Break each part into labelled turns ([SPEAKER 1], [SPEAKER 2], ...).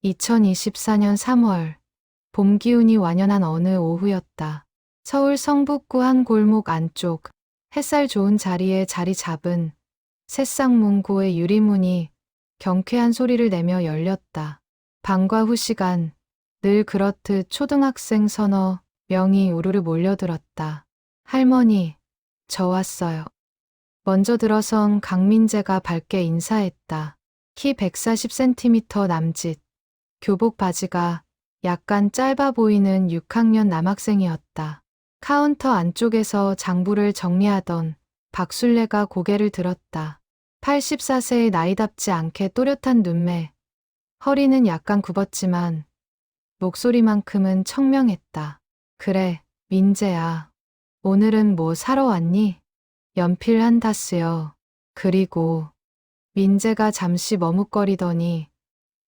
[SPEAKER 1] 2024년 3월, 봄 기운이 완연한 어느 오후였다. 서울 성북구 한 골목 안쪽, 햇살 좋은 자리에 자리 잡은 새싹 문구의 유리문이 경쾌한 소리를 내며 열렸다. 방과 후 시간, 늘 그렇듯 초등학생 서너 명이 우르르 몰려들었다. 할머니, 저 왔어요. 먼저 들어선 강민재가 밝게 인사했다. 키 140cm 남짓, 교복 바지가 약간 짧아 보이는 6학년 남학생이었다. 카운터 안쪽에서 장부를 정리하던 박술래가 고개를 들었다. 84세의 나이답지 않게 또렷한 눈매, 허리는 약간 굽었지만 목소리만큼은 청명했다. 그래, 민재야. 오늘은 뭐 사러 왔니? 연필 한 다스요. 그리고 민재가 잠시 머뭇거리더니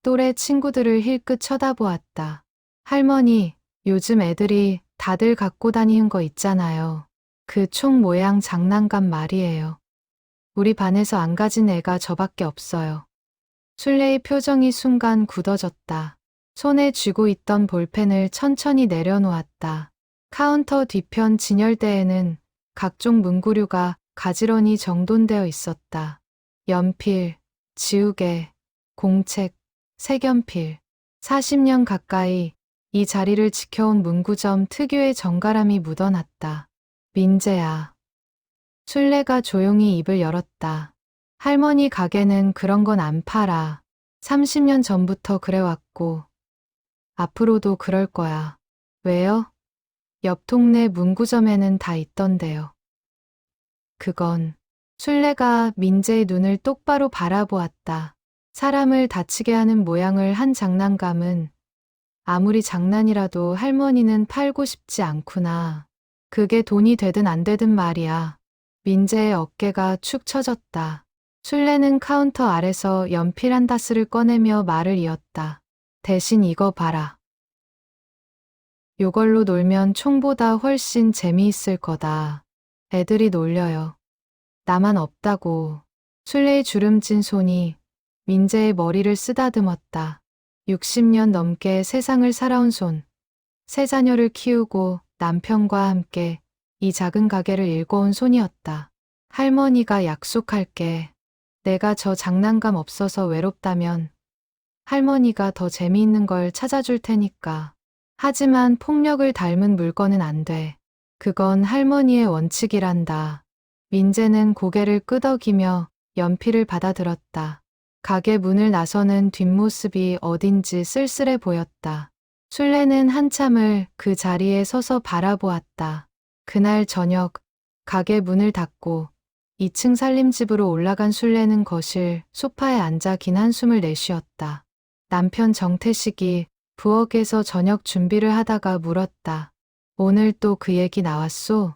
[SPEAKER 1] 또래 친구들을 힐끗 쳐다보았다. 할머니, 요즘 애들이 다들 갖고 다니는 거 있잖아요. 그 총 모양 장난감 말이에요. 우리 반에서 안 가진 애가 저밖에 없어요. 술래의 표정이 순간 굳어졌다. 손에 쥐고 있던 볼펜을 천천히 내려놓았다. 카운터 뒤편 진열대에는 각종 문구류가 가지런히 정돈되어 있었다. 연필, 지우개, 공책, 색연필. 40년 가까이 이 자리를 지켜온 문구점 특유의 정갈함이 묻어났다. 민재야. 술래가 조용히 입을 열었다. 할머니 가게는 그런 건 안 팔아. 30년 전부터 그래왔고 앞으로도 그럴 거야. 왜요? 옆 동네 문구점에는 다 있던데요. 그건 술래가 민재의 눈을 똑바로 바라보았다. 사람을 다치게 하는 모양을 한 장난감은 아무리 장난이라도 할머니는 팔고 싶지 않구나. 그게 돈이 되든 안 되든 말이야. 민재의 어깨가 축 처졌다. 술래는 카운터 아래서 연필 한 다스를 꺼내며 말을 이었다. 대신 이거 봐라. 요걸로 놀면 총보다 훨씬 재미있을 거다. 애들이 놀려요. 나만 없다고. 술래의 주름진 손이 민재의 머리를 쓰다듬었다. 60년 넘게 세상을 살아온 손. 세 자녀를 키우고 남편과 함께 이 작은 가게를 일궈온 손이었다. 할머니가 약속할게. 내가 저 장난감 없어서 외롭다면 할머니가 더 재미있는 걸 찾아줄 테니까. 하지만 폭력을 닮은 물건은 안 돼. 그건 할머니의 원칙이란다. 민재는 고개를 끄덕이며 연필을 받아들었다. 가게 문을 나서는 뒷모습이 어딘지 쓸쓸해 보였다. 술래는 한참을 그 자리에 서서 바라보았다. 그날 저녁, 가게 문을 닫고 2층 살림집으로 올라간 술래는 거실 소파에 앉아 긴 한숨을 내쉬었다. 남편 정태식이 부엌에서 저녁 준비를 하다가 물었다. 오늘 또 그 얘기 나왔소?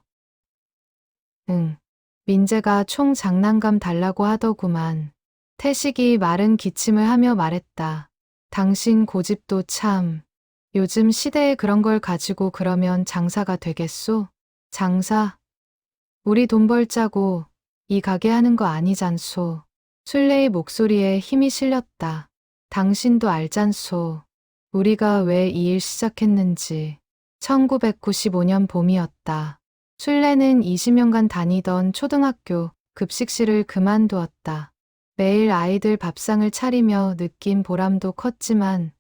[SPEAKER 1] 응. 민재가 총 장난감 달라고 하더구만. 태식이 마른 기침을 하며 말했다. 당신 고집도 참. 요즘 시대에 그런 걸 가지고 그러면 장사가 되겠소? 장사? 우리 돈 벌자고 이 가게 하는 거 아니잖소. 술래의 목소리에 힘이 실렸다. 당신도 알잖소. 우리가 왜 이 일 시작했는지. 1995년 봄이었다. 술래는 20년간 다니던 초등학교 급식실을 그만두었다. 매일 아이들 밥상을 차리며 느낀 보람도 컸지만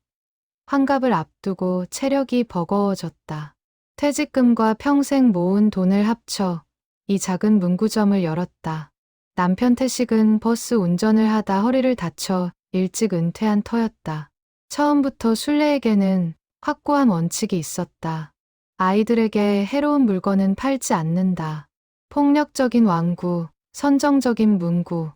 [SPEAKER 1] 환갑을 앞두고 체력이 버거워졌다. 퇴직금과 평생 모은 돈을 합쳐 이 작은 문구점을 열었다. 남편 태식은 버스 운전을 하다 허리를 다쳐 일찍 은퇴한 터였다. 처음부터 술래에게는 확고한 원칙이 있었다. 아이들에게 해로운 물건은 팔지 않는다. 폭력적인 왕구, 선정적인 문구,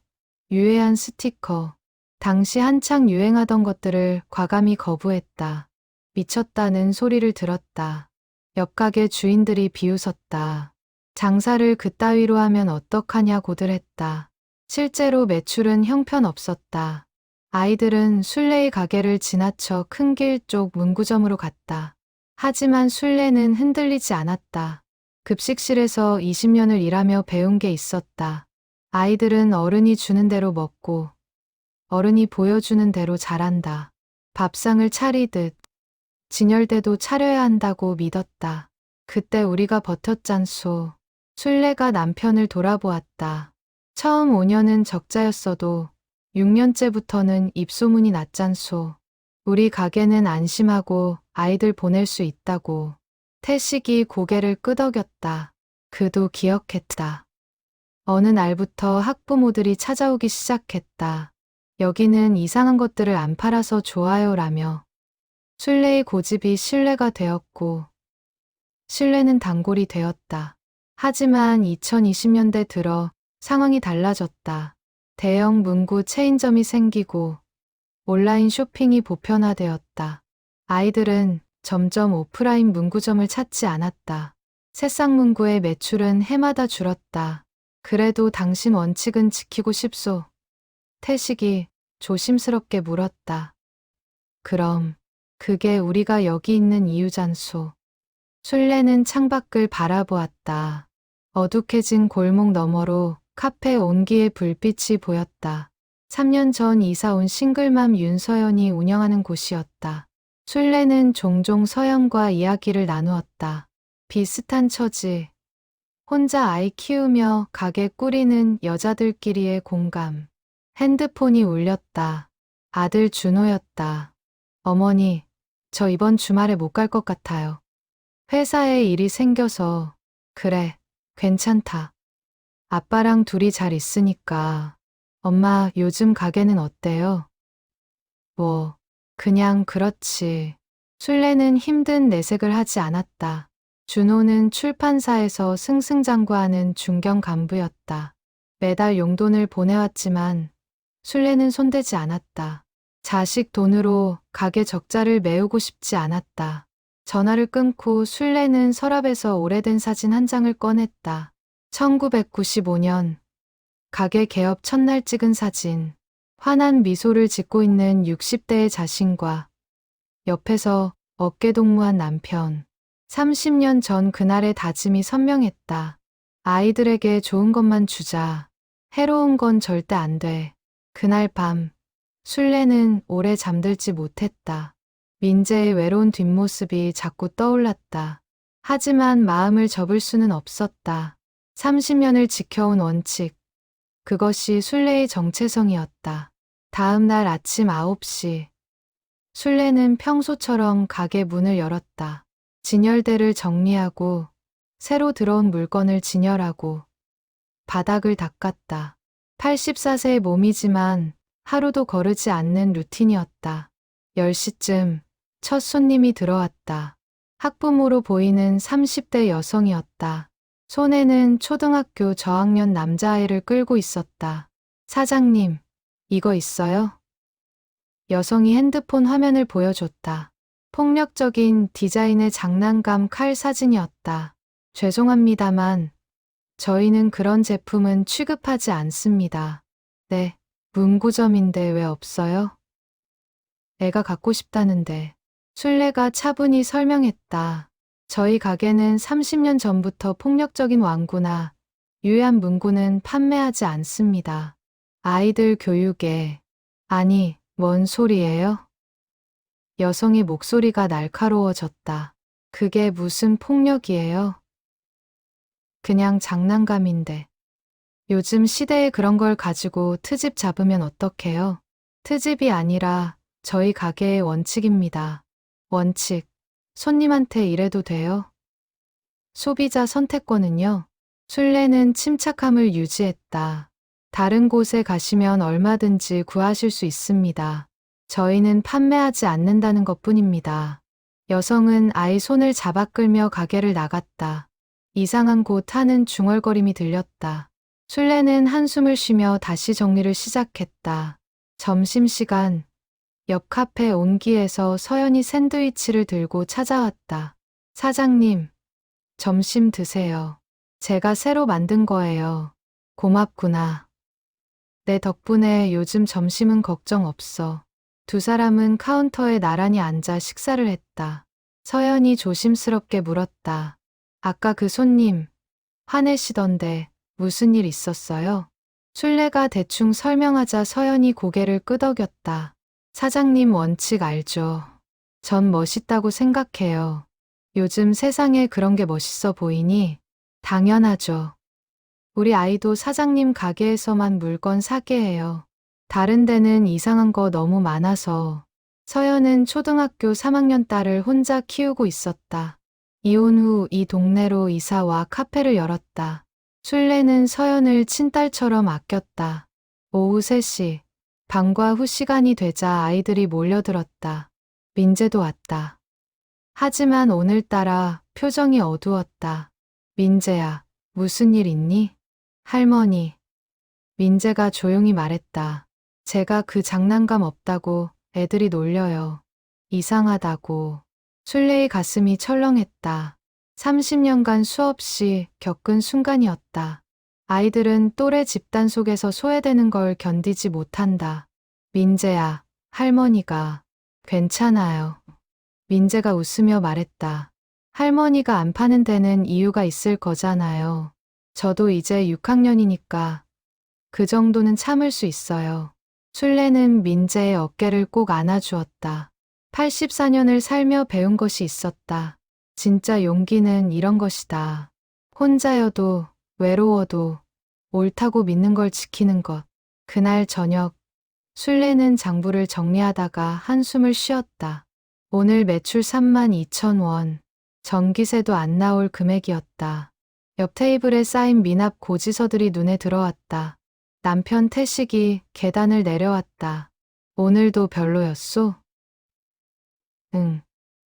[SPEAKER 1] 유해한 스티커, 당시 한창 유행하던 것들을 과감히 거부했다. 미쳤다는 소리를 들었다. 옆 가게 주인들이 비웃었다. 장사를 그따위로 하면 어떡하냐고들 했다. 실제로 매출은 형편없었다. 아이들은 술래의 가게를 지나쳐 큰 길 쪽 문구점으로 갔다. 하지만 술래는 흔들리지 않았다. 급식실에서 20년을 일하며 배운 게 있었다. 아이들은 어른이 주는 대로 먹고 어른이 보여주는 대로 자란다. 밥상을 차리듯 진열대도 차려야 한다고 믿었다. 그때 우리가 버텼잖소. 순례가 남편을 돌아보았다. 처음 5년은 적자였어도 6년째부터는 입소문이 났잖소. 우리 가게는 안심하고 아이들 보낼 수 있다고. 태식이 고개를 끄덕였다. 그도 기억했다. 어느 날부터 학부모들이 찾아오기 시작했다. 여기는 이상한 것들을 안 팔아서 좋아요라며. 순례의 고집이 신뢰가 되었고 신뢰는 단골이 되었다. 하지만 2020년대 들어 상황이 달라졌다. 대형 문구 체인점이 생기고 온라인 쇼핑이 보편화되었다. 아이들은 점점 오프라인 문구점을 찾지 않았다. 새싹 문구의 매출은 해마다 줄었다. 그래도 당신 원칙은 지키고 싶소. 태식이 조심스럽게 물었다. 그럼 그게 우리가 여기 있는 이유잖소. 순례는 창밖을 바라보았다. 어둑해진 골목 너머로 카페 온기의 불빛이 보였다. 3년 전 이사 온 싱글맘 윤서연이 운영하는 곳이었다. 순례는 종종 서연과 이야기를 나누었다. 비슷한 처지, 혼자 아이 키우며 가게 꾸리는 여자들끼리의 공감. 핸드폰이 울렸다. 아들 준호였다. 어머니, 저 이번 주말에 못 갈 것 같아요. 회사에 일이 생겨서. 그래, 괜찮다. 아빠랑 둘이 잘 있으니까. 엄마, 요즘 가게는 어때요? 뭐, 그냥 그렇지. 순례는 힘든 내색을 하지 않았다. 준호는 출판사에서 승승장구하는 중견 간부였다. 매달 용돈을 보내왔지만 순례는 손대지 않았다. 자식 돈으로 가게 적자를 메우고 싶지 않았다. 전화를 끊고 순례는 서랍에서 오래된 사진 한 장을 꺼냈다. 1995년 가게 개업 첫날 찍은 사진. 환한 미소를 짓고 있는 60대의 자신과 옆에서 어깨동무한 남편. 30년 전 그날의 다짐이 선명했다. 아이들에게 좋은 것만 주자. 해로운 건 절대 안 돼. 그날 밤 순례는 오래 잠들지 못했다. 민재의 외로운 뒷모습이 자꾸 떠올랐다. 하지만 마음을 접을 수는 없었다. 30년을 지켜온 원칙. 그것이 순례의 정체성이었다. 다음 날 아침 9시. 순례는 평소처럼 가게 문을 열었다. 진열대를 정리하고 새로 들어온 물건을 진열하고 바닥을 닦았다. 84세의 몸이지만 하루도 거르지 않는 루틴이었다. 10시쯤 첫 손님이 들어왔다. 학부모로 보이는 30대 여성이었다. 손에는 초등학교 저학년 남자아이를 끌고 있었다. 사장님, 이거 있어요? 여성이 핸드폰 화면을 보여줬다. 폭력적인 디자인의 장난감 칼 사진이었다. 죄송합니다만 저희는 그런 제품은 취급하지 않습니다. 네, 문구점인데 왜 없어요? 애가 갖고 싶다는데. 순례가 차분히 설명했다. 저희 가게는 30년 전부터 폭력적인 완구나 유해한 문구는 판매하지 않습니다. 아이들 교육에. 아니, 뭔 소리예요? 여성의 목소리가 날카로워졌다. 그게 무슨 폭력이에요? 그냥 장난감인데. 요즘 시대에 그런 걸 가지고 트집 잡으면 어떡해요? 트집이 아니라 저희 가게의 원칙입니다. 원칙. 손님한테 이래도 돼요? 소비자 선택권은요? 순례는 침착함을 유지했다. 다른 곳에 가시면 얼마든지 구하실 수 있습니다. 저희는 판매하지 않는다는 것뿐입니다. 여성은 아이 손을 잡아 끌며 가게를 나갔다. 이상한 곳 하는 중얼거림이 들렸다. 순례는 한숨을 쉬며 다시 정리를 시작했다. 점심시간, 옆 카페 온기에서 서연이 샌드위치를 들고 찾아왔다. 사장님, 점심 드세요. 제가 새로 만든 거예요. 고맙구나. 내 덕분에 요즘 점심은 걱정 없어. 두 사람은 카운터에 나란히 앉아 식사를 했다. 서연이 조심스럽게 물었다. 아까 그 손님, 화내시던데 무슨 일 있었어요? 순례가 대충 설명하자 서연이 고개를 끄덕였다. 사장님 원칙 알죠? 전 멋있다고 생각해요. 요즘 세상에 그런 게 멋있어 보이니? 당연하죠. 우리 아이도 사장님 가게에서만 물건 사게 해요. 다른 데는 이상한 거 너무 많아서. 서연은 초등학교 3학년 딸을 혼자 키우고 있었다. 이혼 후 이 동네로 이사와 카페를 열었다. 술래는 서연을 친딸처럼 아꼈다. 오후 3시, 방과 후 시간이 되자 아이들이 몰려들었다. 민재도 왔다. 하지만 오늘따라 표정이 어두웠다. 민재야, 무슨 일 있니? 할머니. 민재가 조용히 말했다. 제가 그 장난감 없다고 애들이 놀려요. 이상하다고. 술래의 가슴이 철렁했다. 30년간 수없이 겪은 순간이었다. 아이들은 또래 집단 속에서 소외되는 걸 견디지 못한다. 민재야, 할머니가 괜찮아요. 민재가 웃으며 말했다. 할머니가 안 파는 데는 이유가 있을 거잖아요. 저도 이제 6학년이니까 그 정도는 참을 수 있어요. 술래는 민재의 어깨를 꼭 안아주었다. 84년을 살며 배운 것이 있었다. 진짜 용기는 이런 것이다. 혼자여도 외로워도 옳다고 믿는 걸 지키는 것. 그날 저녁, 술래는 장부를 정리하다가 한숨을 쉬었다. 오늘 매출 32,000원. 전기세도 안 나올 금액이었다. 옆 테이블에 쌓인 미납 고지서들이 눈에 들어왔다. 남편 태식이 계단을 내려왔다. 오늘도 별로였소? 응.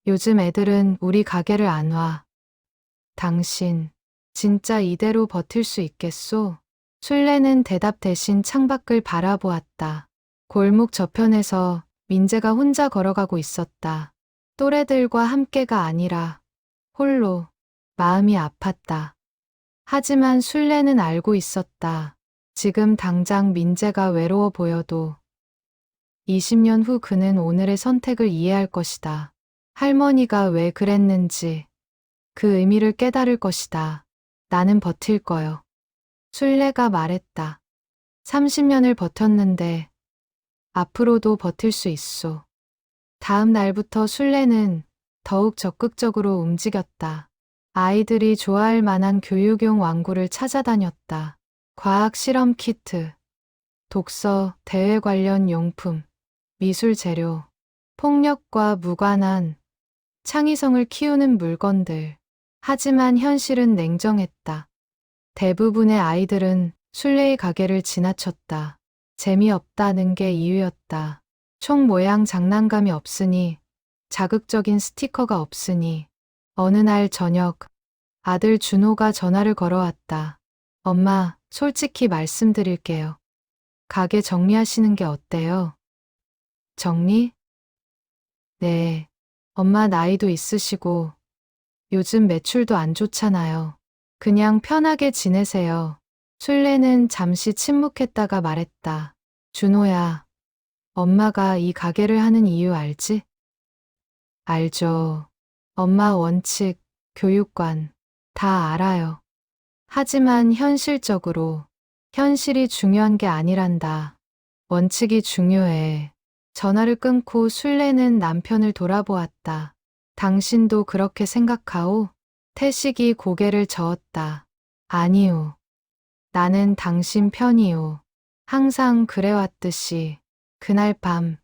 [SPEAKER 1] 요즘 애들은 우리 가게를 안 와. 당신, 진짜 이대로 버틸 수 있겠소? 술래는 대답 대신 창밖을 바라보았다. 골목 저편에서 민재가 혼자 걸어가고 있었다. 또래들과 함께가 아니라 홀로. 마음이 아팠다. 하지만 술래는 알고 있었다. 지금 당장 민재가 외로워 보여도 20년 후 그는 오늘의 선택을 이해할 것이다. 할머니가 왜 그랬는지 그 의미를 깨달을 것이다. 나는 버틸 거요. 술래가 말했다. 30년을 버텼는데 앞으로도 버틸 수 있소. 다음 날부터 술래는 더욱 적극적으로 움직였다. 아이들이 좋아할 만한 교육용 완구를 찾아다녔다. 과학 실험 키트, 독서, 대회 관련 용품, 미술 재료, 폭력과 무관한 창의성을 키우는 물건들. 하지만 현실은 냉정했다. 대부분의 아이들은 술래의 가게를 지나쳤다. 재미없다는 게 이유였다. 총 모양 장난감이 없으니, 자극적인 스티커가 없으니. 어느 날 저녁, 아들 준호가 전화를 걸어왔다. 엄마, 솔직히 말씀드릴게요. 가게 정리하시는 게 어때요? 정리? 네. 엄마 나이도 있으시고 요즘 매출도 안 좋잖아요. 그냥 편하게 지내세요. 술래는 잠시 침묵했다가 말했다. 준호야, 엄마가 이 가게를 하는 이유 알지? 알죠. 엄마 원칙, 교육관, 다 알아요. 하지만 현실적으로, 현실이 중요한 게 아니란다. 원칙이 중요해. 전화를 끊고 술래는 남편을 돌아보았다. 당신도 그렇게 생각하오? 태식이 고개를 저었다. 아니오. 나는 당신 편이오. 항상 그래왔듯이. 그날 밤,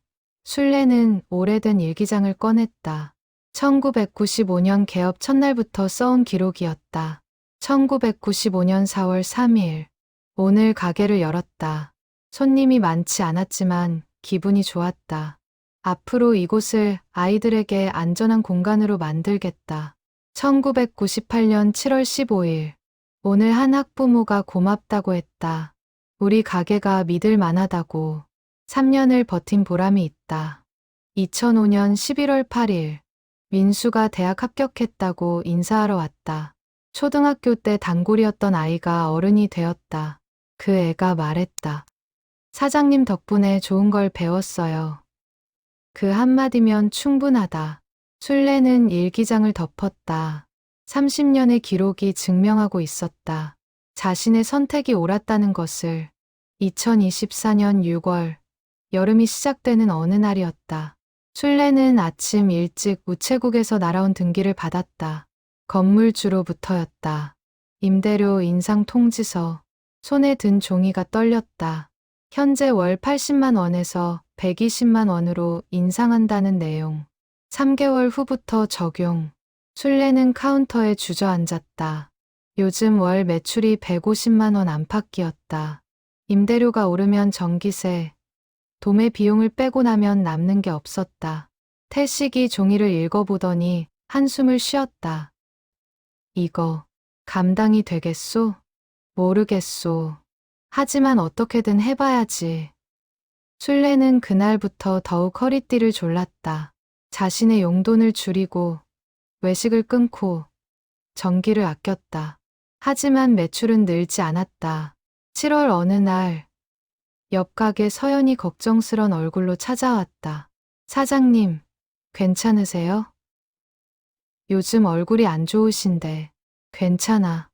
[SPEAKER 1] 술래는 오래된 일기장을 꺼냈다. 1995년 개업 첫날부터 써온 기록이었다. 1995년 4월 3일. 오늘 가게를 열었다. 손님이 많지 않았지만 기분이 좋았다. 앞으로 이곳을 아이들에게 안전한 공간으로 만들겠다. 1998년 7월 15일. 오늘 한 학부모가 고맙다고 했다. 우리 가게가 믿을 만하다고. 3년을 버틴 보람이 있다. 2005년 11월 8일. 민수가 대학 합격했다고 인사하러 왔다. 초등학교 때 단골이었던 아이가 어른이 되었다. 그 애가 말했다. 사장님 덕분에 좋은 걸 배웠어요. 그 한마디면 충분하다. 술래는 일기장을 덮었다. 30년의 기록이 증명하고 있었다. 자신의 선택이 옳았다는 것을. 2024년 6월 여름이 시작되는 어느 날이었다. 술래는 아침 일찍 우체국에서 날아온 등기를 받았다. 건물주로부터였다. 임대료 인상 통지서. 손에 든 종이가 떨렸다. 현재 월 80만 원에서 120만 원으로 인상한다는 내용. 3개월 후부터 적용. 술래는 카운터에 주저앉았다. 요즘 월 매출이 150만 원 안팎이었다. 임대료가 오르면 전기세, 도매 비용을 빼고 나면 남는 게 없었다. 태식이 종이를 읽어보더니 한숨을 쉬었다. 이거 감당이 되겠소? 모르겠소. 하지만 어떻게든 해봐야지. 술래는 그날부터 더욱 허리띠를 졸랐다. 자신의 용돈을 줄이고 외식을 끊고 전기를 아꼈다. 하지만 매출은 늘지 않았다. 7월 어느 날 옆 가게 서연이 걱정스런 얼굴로 찾아왔다. 사장님, 괜찮으세요? 요즘 얼굴이 안 좋으신데. 괜찮아.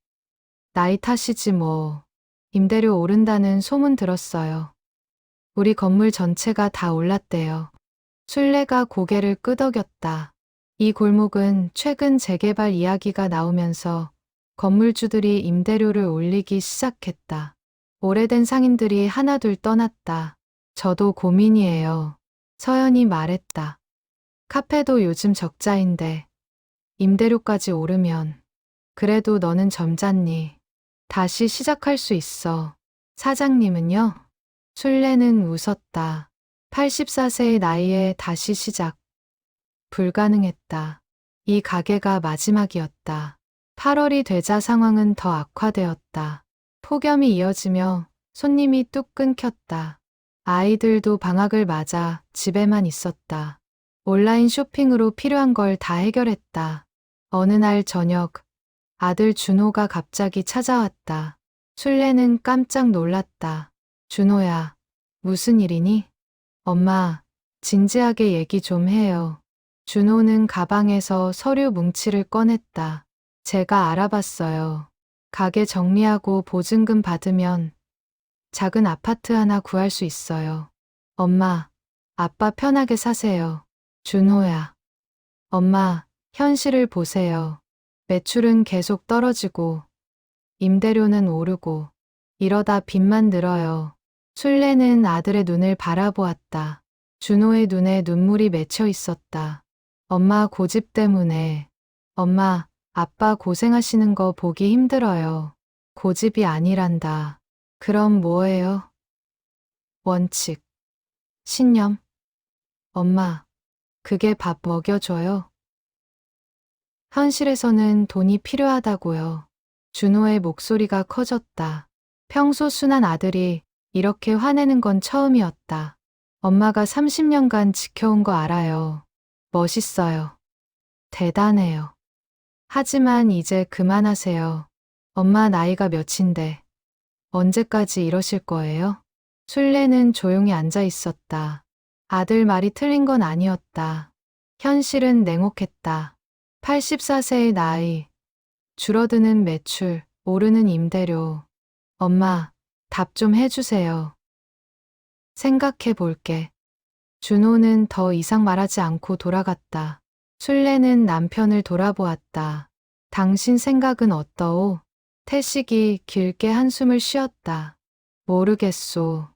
[SPEAKER 1] 나이 탓이지 뭐. 임대료 오른다는 소문 들었어요. 우리 건물 전체가 다 올랐대요. 술래가 고개를 끄덕였다. 이 골목은 최근 재개발 이야기가 나오면서 건물주들이 임대료를 올리기 시작했다. 오래된 상인들이 하나둘 떠났다. 저도 고민이에요. 서연이 말했다. 카페도 요즘 적자인데 임대료까지 오르면. 그래도 너는 젊잖니. 다시 시작할 수 있어. 사장님은요? 술래는 웃었다. 84세의 나이에 다시 시작. 불가능했다. 이 가게가 마지막이었다. 8월이 되자 상황은 더 악화되었다. 폭염이 이어지며 손님이 뚝 끊겼다. 아이들도 방학을 맞아 집에만 있었다. 온라인 쇼핑으로 필요한 걸 다 해결했다. 어느 날 저녁, 아들 준호가 갑자기 찾아왔다. 술래는 깜짝 놀랐다. 준호야, 무슨 일이니? 엄마, 진지하게 얘기 좀 해요. 준호는 가방에서 서류 뭉치를 꺼냈다. 제가 알아봤어요. 가게 정리하고 보증금 받으면 작은 아파트 하나 구할 수 있어요. 엄마, 아빠 편하게 사세요. 준호야. 엄마, 현실을 보세요. 매출은 계속 떨어지고 임대료는 오르고 이러다 빚만 늘어요. 술래는 아들의 눈을 바라보았다. 준호의 눈에 눈물이 맺혀 있었다. 엄마 고집 때문에. 엄마, 아빠 고생하시는 거 보기 힘들어요. 고집이 아니란다. 그럼 뭐예요? 원칙. 신념. 엄마, 그게 밥 먹여줘요. 현실에서는 돈이 필요하다고요. 준호의 목소리가 커졌다. 평소 순한 아들이 이렇게 화내는 건 처음이었다. 엄마가 30년간 지켜온 거 알아요. 멋있어요. 대단해요. 하지만 이제 그만하세요. 엄마 나이가 몇인데 언제까지 이러실 거예요? 술래는 조용히 앉아 있었다. 아들 말이 틀린 건 아니었다. 현실은 냉혹했다. 84세의 나이, 줄어드는 매출, 오르는 임대료. 엄마, 답 좀 해주세요. 생각해 볼게. 준호는 더 이상 말하지 않고 돌아갔다. 술래는 남편을 돌아보았다. 당신 생각은 어떠오? 태식이 길게 한숨을 쉬었다. 모르겠소.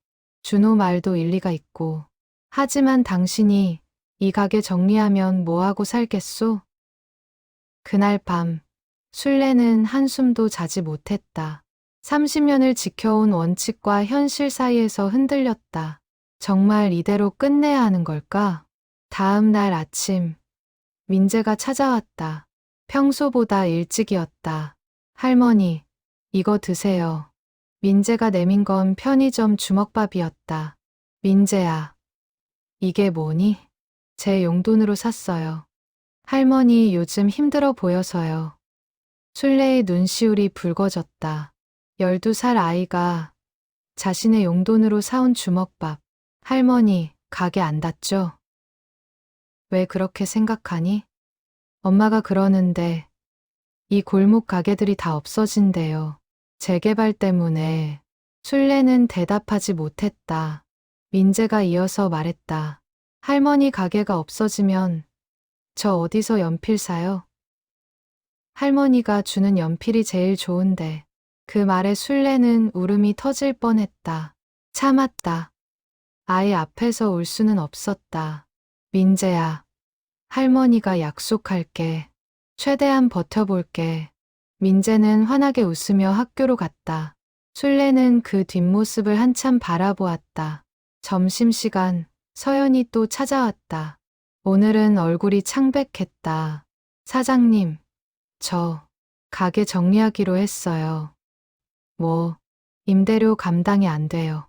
[SPEAKER 1] 준호 말도 일리가 있고. 하지만 당신이 이 가게 정리하면 뭐하고 살겠소? 그날 밤, 술래는 한숨도 자지 못했다. 30년을 지켜온 원칙과 현실 사이에서 흔들렸다. 정말 이대로 끝내야 하는 걸까? 다음 날 아침, 민재가 찾아왔다. 평소보다 일찍이었다. 할머니, 이거 드세요. 민재가 내민 건 편의점 주먹밥이었다. 민재야, 이게 뭐니? 제 용돈으로 샀어요. 할머니 요즘 힘들어 보여서요. 술래의 눈시울이 붉어졌다. 12살 아이가 자신의 용돈으로 사온 주먹밥. 할머니, 가게 안 닫죠? 왜 그렇게 생각하니? 엄마가 그러는데 이 골목 가게들이 다 없어진대요. 재개발 때문에. 술래는 대답하지 못했다. 민재가 이어서 말했다. 할머니 가게가 없어지면 저 어디서 연필 사요? 할머니가 주는 연필이 제일 좋은데. 그 말에 술래는 울음이 터질 뻔했다. 참았다. 아이 앞에서 울 수는 없었다. 민재야, 할머니가 약속할게. 최대한 버텨볼게. 민재는 환하게 웃으며 학교로 갔다. 술래는 그 뒷모습을 한참 바라보았다. 점심시간, 서연이 또 찾아왔다. 오늘은 얼굴이 창백했다. 사장님, 저 가게 정리하기로 했어요. 뭐, 임대료 감당이 안 돼요.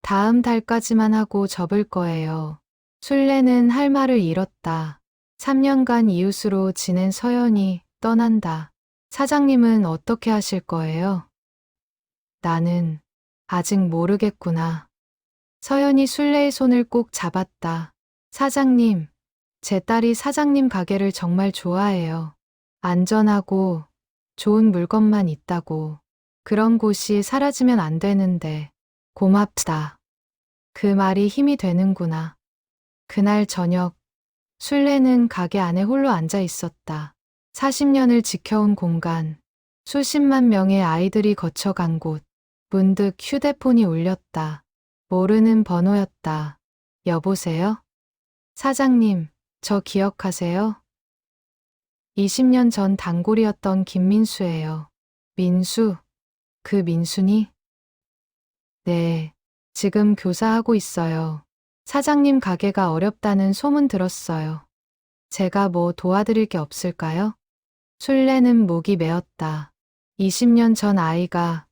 [SPEAKER 1] 다음 달까지만 하고 접을 거예요. 술래는 할 말을 잃었다. 3년간 이웃으로 지낸 서연이 떠난다. 사장님은 어떻게 하실 거예요? 나는 아직 모르겠구나. 서연이 술래의 손을 꼭 잡았다. 사장님, 제 딸이 사장님 가게를 정말 좋아해요. 안전하고 좋은 물건만 있다고. 그런 곳이 사라지면 안 되는데. 고맙다. 그 말이 힘이 되는구나. 그날 저녁, 술래는 가게 안에 홀로 앉아 있었다. 40년을 지켜온 공간, 수십만 명의 아이들이 거쳐간 곳, 문득 휴대폰이 울렸다. 모르는 번호였다. 여보세요? 사장님, 저 기억하세요? 20년 전 단골이었던 김민수예요. 민수, 그 민수니? 네, 지금 교사하고 있어요. 사장님 가게가 어렵다는 소문 들었어요. 제가 뭐 도와드릴 게 없을까요? 술래는 목이 메었다. 20년 전 아이가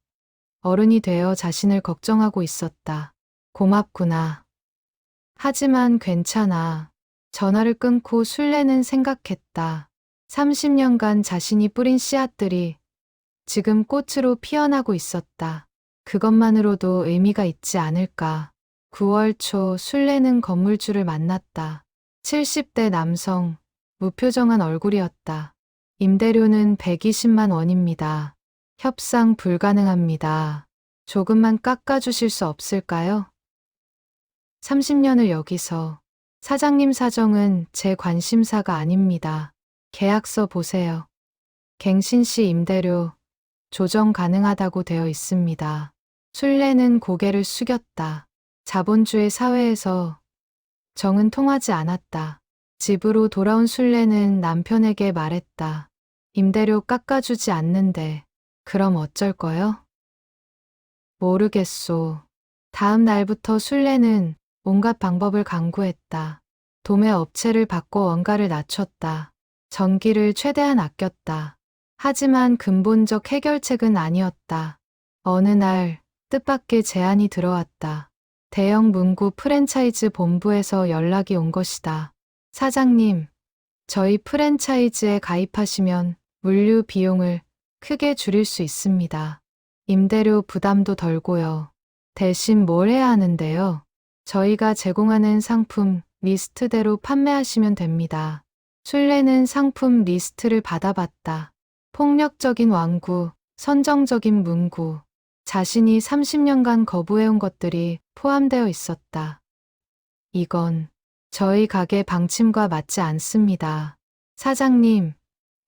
[SPEAKER 1] 어른이 되어 자신을 걱정하고 있었다. 고맙구나. 하지만 괜찮아. 전화를 끊고 술래는 생각했다. 30년간 자신이 뿌린 씨앗들이 지금 꽃으로 피어나고 있었다. 그것만으로도 의미가 있지 않을까. 9월 초 술래는 건물주를 만났다. 70대 남성, 무표정한 얼굴이었다. 임대료는 120만 원입니다. 협상 불가능합니다. 조금만 깎아주실 수 없을까요? 30년을 여기서. 사장님 사정은 제 관심사가 아닙니다. 계약서 보세요. 갱신시 임대료 조정 가능하다고 되어 있습니다. 술래는 고개를 숙였다. 자본주의 사회에서 정은 통하지 않았다. 집으로 돌아온 술래는 남편에게 말했다. 임대료 깎아주지 않는데 그럼 어쩔 거요? 모르겠소. 다음 날부터 술래는 온갖 방법을 강구했다. 도매 업체를 바꿔 원가를 낮췄다. 전기를 최대한 아꼈다. 하지만 근본적 해결책은 아니었다. 어느 날 뜻밖의 제안이 들어왔다. 대형 문구 프랜차이즈 본부에서 연락이 온 것이다. 사장님, 저희 프랜차이즈에 가입하시면 물류 비용을 크게 줄일 수 있습니다. 임대료 부담도 덜고요. 대신 뭘 해야 하는데요? 저희가 제공하는 상품 리스트대로 판매하시면 됩니다. 술래는 상품 리스트를 받아봤다. 폭력적인 완구, 선정적인 문구, 자신이 30년간 거부해온 것들이 포함되어 있었다. 이건 저희 가게 방침과 맞지 않습니다. 사장님,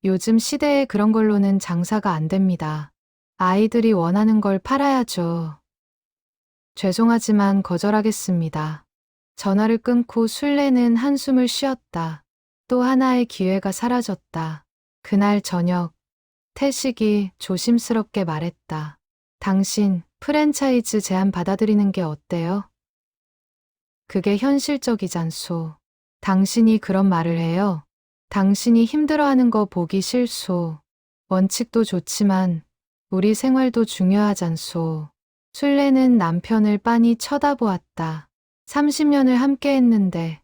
[SPEAKER 1] 요즘 시대에 그런 걸로는 장사가 안 됩니다. 아이들이 원하는 걸 팔아야죠. 죄송하지만 거절하겠습니다. 전화를 끊고 술래는 한숨을 쉬었다. 또 하나의 기회가 사라졌다. 그날 저녁, 태식이 조심스럽게 말했다. 당신 프랜차이즈 제안 받아들이는 게 어때요? 그게 현실적이잖소. 당신이 그런 말을 해요. 당신이 힘들어하는 거 보기 싫소. 원칙도 좋지만 우리 생활도 중요하잖소. 술래는 남편을 빤히 쳐다보았다. 30년을 함께 했는데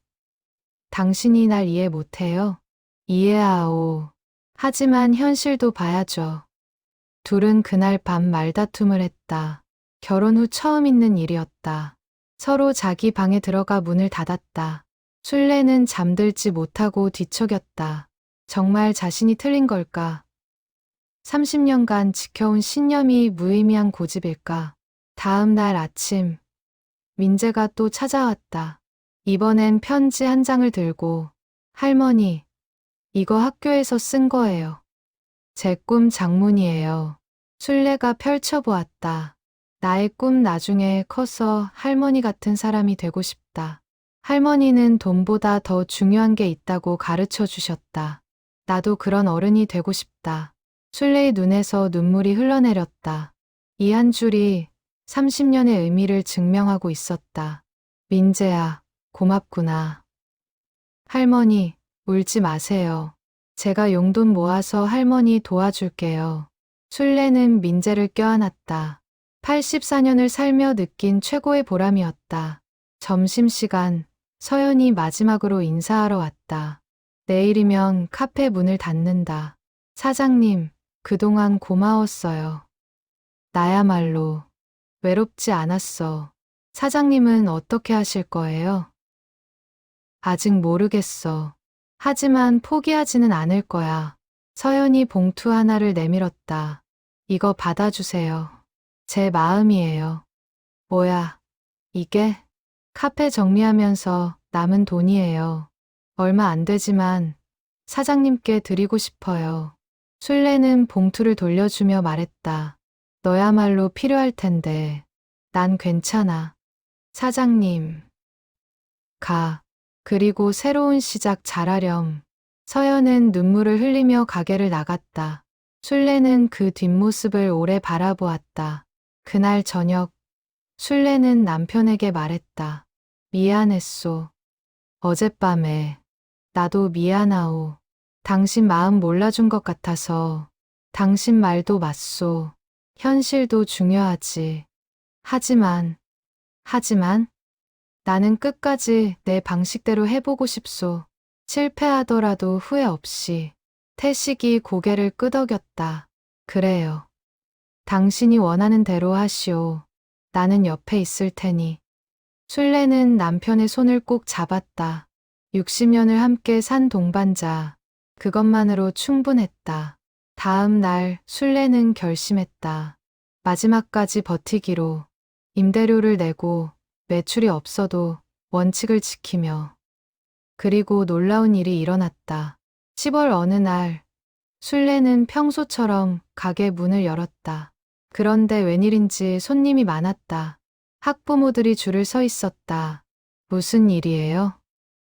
[SPEAKER 1] 당신이 날 이해 못해요? 이해하오. 하지만 현실도 봐야죠. 둘은 그날 밤 말다툼을 했다. 결혼 후 처음 있는 일이었다. 서로 자기 방에 들어가 문을 닫았다. 술래는 잠들지 못하고 뒤척였다. 정말 자신이 틀린 걸까? 30년간 지켜온 신념이 무의미한 고집일까? 다음 날 아침, 민재가 또 찾아왔다. 이번엔 편지 한 장을 들고 할머니, 이거 학교에서 쓴 거예요. 제 꿈 장문이에요. 술래가 펼쳐보았다. 나의 꿈 나중에 커서 할머니 같은 사람이 되고 싶다. 할머니는 돈보다 더 중요한 게 있다고 가르쳐 주셨다. 나도 그런 어른이 되고 싶다. 술래의 눈에서 눈물이 흘러내렸다. 이 한 줄이 30년의 의미를 증명하고 있었다. 민재야, 고맙구나. 할머니, 울지 마세요. 제가 용돈 모아서 할머니 도와줄게요. 술래는 민재를 껴안았다. 84년을 살며 느낀 최고의 보람이었다. 점심시간, 서연이 마지막으로 인사하러 왔다. 내일이면 카페 문을 닫는다. 사장님, 그동안 고마웠어요. 나야말로 외롭지 않았어. 사장님은 어떻게 하실 거예요? 아직 모르겠어. 하지만 포기하지는 않을 거야. 서연이 봉투 하나를 내밀었다. 이거 받아주세요. 제 마음이에요. 뭐야, 이게? 카페 정리하면서 남은 돈이에요. 얼마 안 되지만 사장님께 드리고 싶어요. 술래는 봉투를 돌려주며 말했다. 너야말로 필요할 텐데. 난 괜찮아. 사장님. 가. 그리고 새로운 시작 잘하렴. 서연은 눈물을 흘리며 가게를 나갔다. 술래는 그 뒷모습을 오래 바라보았다. 그날 저녁, 술래는 남편에게 말했다. 미안했소. 어젯밤에. 나도 미안하오. 당신 마음 몰라준 것 같아서. 당신 말도 맞소. 현실도 중요하지. 하지만 나는 끝까지 내 방식대로 해보고 싶소. 실패하더라도 후회 없이. 태식이 고개를 끄덕였다. 그래요. 당신이 원하는 대로 하시오. 나는 옆에 있을 테니. 술래는 남편의 손을 꼭 잡았다. 60년을 함께 산 동반자. 그것만으로 충분했다. 다음 날 술래는 결심했다. 마지막까지 버티기로. 임대료를 내고 매출이 없어도 원칙을 지키며. 그리고 놀라운 일이 일어났다. 10월 어느 날 술래는 평소처럼 가게 문을 열었다. 그런데 웬일인지 손님이 많았다. 학부모들이 줄을 서 있었다. 무슨 일이에요?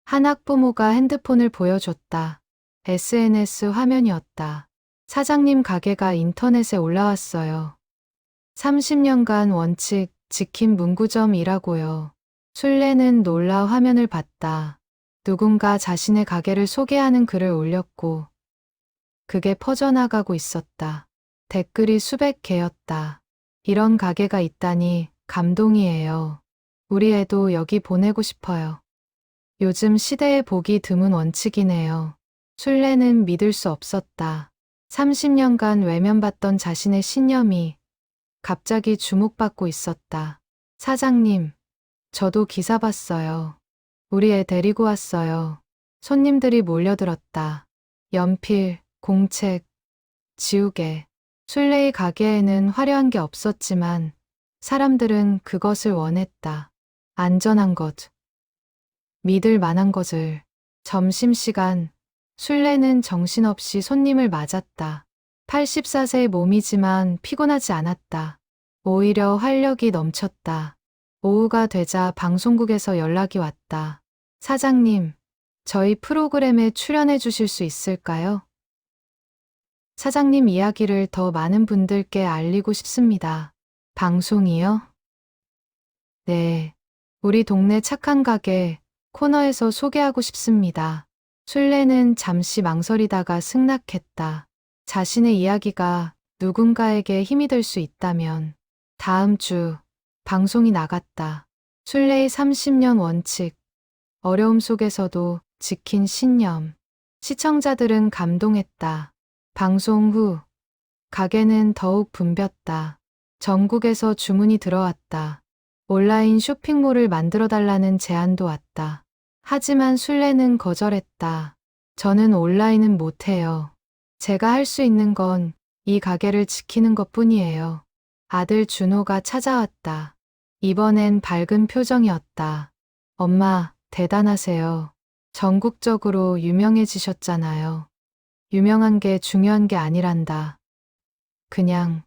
[SPEAKER 1] 한 학부모가 핸드폰을 보여줬다. SNS 화면이었다. 사장님 가게가 인터넷에 올라왔어요. 30년간 원칙 지킨 문구점이라고요. 술래는 놀라 화면을 봤다. 누군가 자신의 가게를 소개하는 글을 올렸고 그게 퍼져나가고 있었다. 댓글이 수백 개였다. 이런 가게가 있다니 감동이에요. 우리 애도 여기 보내고 싶어요. 요즘 시대에 보기 드문 원칙이네요. 술래는 믿을 수 없었다. 30년간 외면받던 자신의 신념이 갑자기 주목받고 있었다. 사장님, 저도 기사 봤어요. 우리 애 데리고 왔어요. 손님들이 몰려들었다. 연필, 공책, 지우개. 술래의 가게에는 화려한 게 없었지만 사람들은 그것을 원했다. 안전한 것, 믿을 만한 것을. 점심시간, 술래는 정신없이 손님을 맞았다. 84세의 몸이지만 피곤하지 않았다. 오히려 활력이 넘쳤다. 오후가 되자 방송국에서 연락이 왔다. 사장님, 저희 프로그램에 출연해 주실 수 있을까요? 사장님 이야기를 더 많은 분들께 알리고 싶습니다. 방송이요? 네. 우리 동네 착한 가게 코너에서 소개하고 싶습니다. 술래는 잠시 망설이다가 승낙했다. 자신의 이야기가 누군가에게 힘이 될 수 있다면. 다음 주 방송이 나갔다. 술래의 30년 원칙. 어려움 속에서도 지킨 신념. 시청자들은 감동했다. 방송 후 가게는 더욱 붐볐다. 전국에서 주문이 들어왔다. 온라인 쇼핑몰을 만들어달라는 제안도 왔다. 하지만 술래는 거절했다. 저는 온라인은 못해요. 제가 할 수 있는 건 이 가게를 지키는 것뿐이에요. 아들 준호가 찾아왔다. 이번엔 밝은 표정이었다. 엄마, 대단하세요. 전국적으로 유명해지셨잖아요. 유명한 게 중요한 게 아니란다. 그냥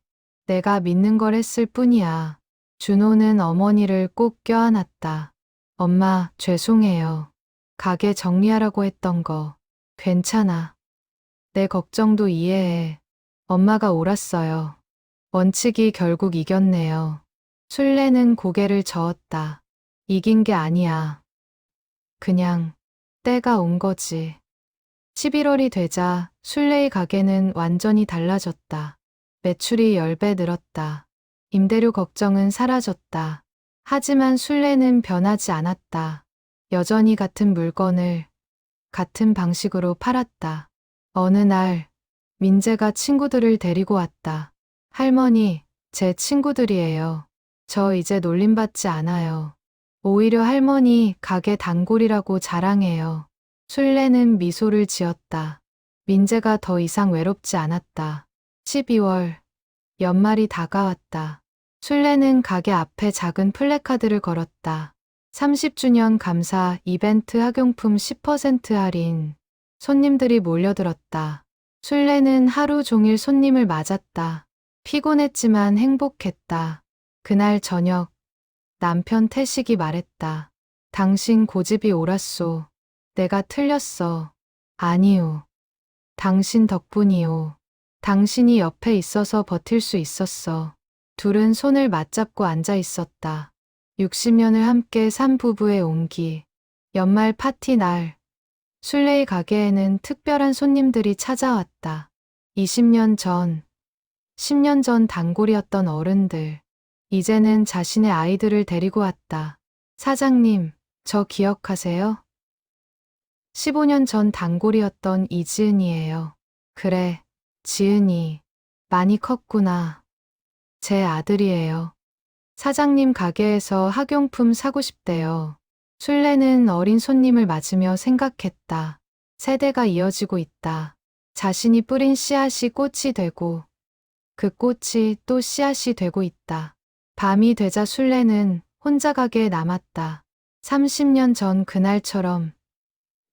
[SPEAKER 1] 내가 믿는 걸 했을 뿐이야. 준호는 어머니를 꼭 껴안았다. 엄마, 죄송해요. 가게 정리하라고 했던 거. 괜찮아. 내 걱정도 이해해. 엄마가 옳았어요. 원칙이 결국 이겼네요. 술래는 고개를 저었다. 이긴 게 아니야. 그냥 때가 온 거지. 11월이 되자 술래의 가게는 완전히 달라졌다. 매출이 10배 늘었다. 임대료 걱정은 사라졌다. 하지만 술래는 변하지 않았다. 여전히 같은 물건을 같은 방식으로 팔았다. 어느 날 민재가 친구들을 데리고 왔다. 할머니, 제 친구들이에요. 저 이제 놀림받지 않아요. 오히려 할머니 가게 단골이라고 자랑해요. 술래는 미소를 지었다. 민재가 더 이상 외롭지 않았다. 12월, 연말이 다가왔다. 술래는 가게 앞에 작은 플래카드를 걸었다. 30주년 감사 이벤트 학용품 10% 할인. 손님들이 몰려들었다. 술래는 하루 종일 손님을 맞았다. 피곤했지만 행복했다. 그날 저녁, 남편 태식이 말했다. 당신 고집이 옳았소. 내가 틀렸어. 아니요. 당신 덕분이요. 당신이 옆에 있어서 버틸 수 있었어. 둘은 손을 맞잡고 앉아 있었다. 60년을 함께 산 부부의 온기. 연말 파티 날, 술래의 가게에는 특별한 손님들이 찾아왔다. 20년 전, 10년 전 단골이었던 어른들. 이제는 자신의 아이들을 데리고 왔다. 사장님, 저 기억하세요? 15년 전 단골이었던 이지은이에요. 그래, 지은이. 많이 컸구나. 제 아들이에요. 사장님 가게에서 학용품 사고 싶대요. 술래는 어린 손님을 맞으며 생각했다. 세대가 이어지고 있다. 자신이 뿌린 씨앗이 꽃이 되고 그 꽃이 또 씨앗이 되고 있다. 밤이 되자 술래는 혼자 가게에 남았다. 30년 전 그날처럼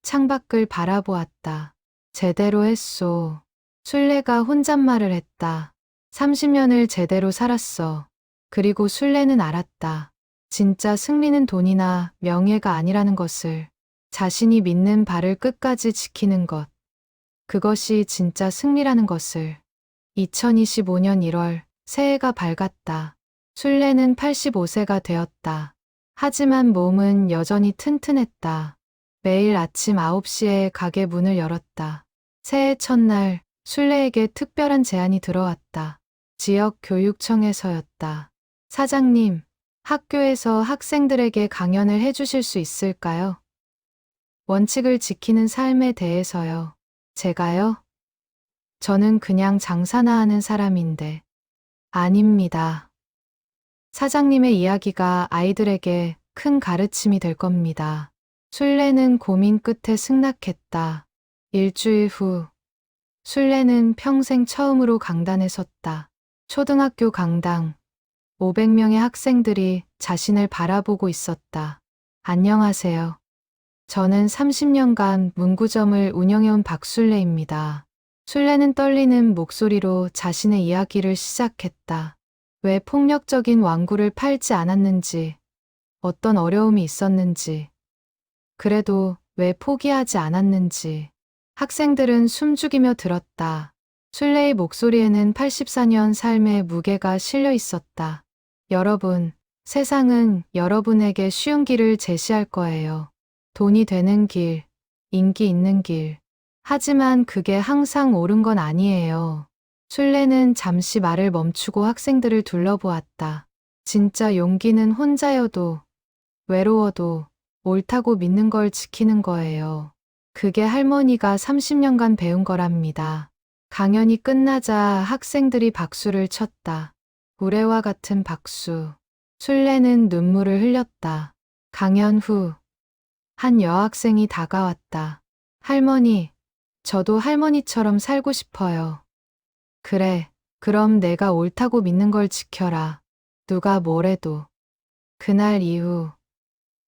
[SPEAKER 1] 창밖을 바라보았다. 제대로 했소. 술래가 혼잣말을 했다. 30년을 제대로 살았어. 그리고 술래는 알았다. 진짜 승리는 돈이나 명예가 아니라는 것을. 자신이 믿는 바를 끝까지 지키는 것. 그것이 진짜 승리라는 것을. 2025년 1월 새해가 밝았다. 술래는 85세가 되었다. 하지만 몸은 여전히 튼튼했다. 매일 아침 9시에 가게 문을 열었다. 새해 첫날 술래에게 특별한 제안이 들어왔다. 지역 교육청에서였다. 사장님, 학교에서 학생들에게 강연을 해주실 수 있을까요? 원칙을 지키는 삶에 대해서요. 제가요? 저는 그냥 장사나 하는 사람인데. 아닙니다. 사장님의 이야기가 아이들에게 큰 가르침이 될 겁니다. 술래는 고민 끝에 승낙했다. 일주일 후, 술래는 평생 처음으로 강단에 섰다. 초등학교 강당. 500명의 학생들이 자신을 바라보고 있었다. 안녕하세요. 저는 30년간 문구점을 운영해온 박술래입니다. 술래는 떨리는 목소리로 자신의 이야기를 시작했다. 왜 폭력적인 완구를 팔지 않았는지, 어떤 어려움이 있었는지, 그래도 왜 포기하지 않았는지. 학생들은 숨죽이며 들었다. 술래의 목소리에는 84년 삶의 무게가 실려 있었다. 여러분, 세상은 여러분에게 쉬운 길을 제시할 거예요. 돈이 되는 길, 인기 있는 길. 하지만 그게 항상 옳은 건 아니에요. 술래는 잠시 말을 멈추고 학생들을 둘러보았다. 진짜 용기는 혼자여도, 외로워도 옳다고 믿는 걸 지키는 거예요. 그게 할머니가 30년간 배운 거랍니다. 강연이 끝나자 학생들이 박수를 쳤다. 우레와 같은 박수. 술래는 눈물을 흘렸다. 강연 후, 한 여학생이 다가왔다. 할머니, 저도 할머니처럼 살고 싶어요. 그래, 그럼 내가 옳다고 믿는 걸 지켜라. 누가 뭐래도. 그날 이후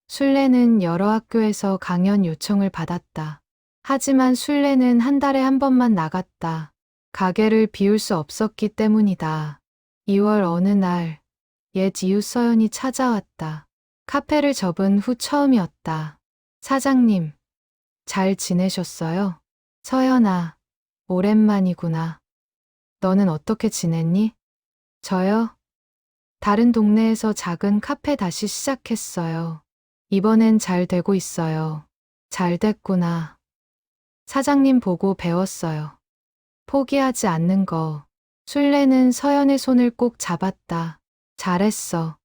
[SPEAKER 1] 순례는 여러 학교에서 강연 요청을 받았다. 하지만 순례는 한 달에 한 번만 나갔다. 가게를 비울 수 없었기 때문이다. 2월 어느 날 옛 이웃 서연이 찾아왔다. 카페를 접은 후 처음이었다. 사장님, 잘 지내셨어요? 서연아, 오랜만이구나. 너는 어떻게 지냈니? 저요? 다른 동네에서 작은 카페 다시 시작했어요. 이번엔 잘 되고 있어요. 잘 됐구나. 사장님 보고 배웠어요. 포기하지 않는 거. 순례는 서연의 손을 꼭 잡았다. 잘했어.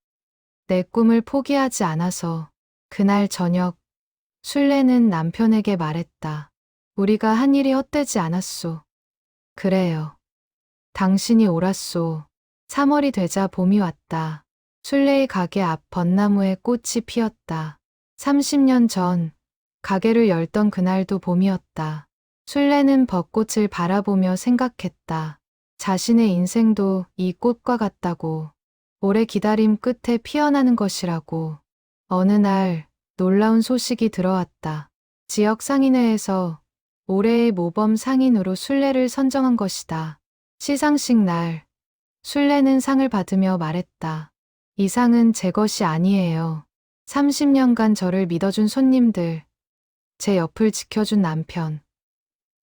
[SPEAKER 1] 내 꿈을 포기하지 않아서. 그날 저녁, 순례는 남편에게 말했다. 우리가 한 일이 헛되지 않았소. 그래요. 당신이 옳았소. 3월이 되자 봄이 왔다. 순례의 가게 앞 벚나무에 꽃이 피었다. 30년 전 가게를 열던 그날도 봄이었다. 순례는 벚꽃을 바라보며 생각했다. 자신의 인생도 이 꽃과 같다고. 오래 기다림 끝에 피어나는 것이라고. 어느 날 놀라운 소식이 들어왔다. 지역 상인회에서 올해의 모범 상인으로 순례를 선정한 것이다. 시상식 날 순례는 상을 받으며 말했다. 이 상은 제 것이 아니에요. 30년간 저를 믿어준 손님들, 제 옆을 지켜준 남편,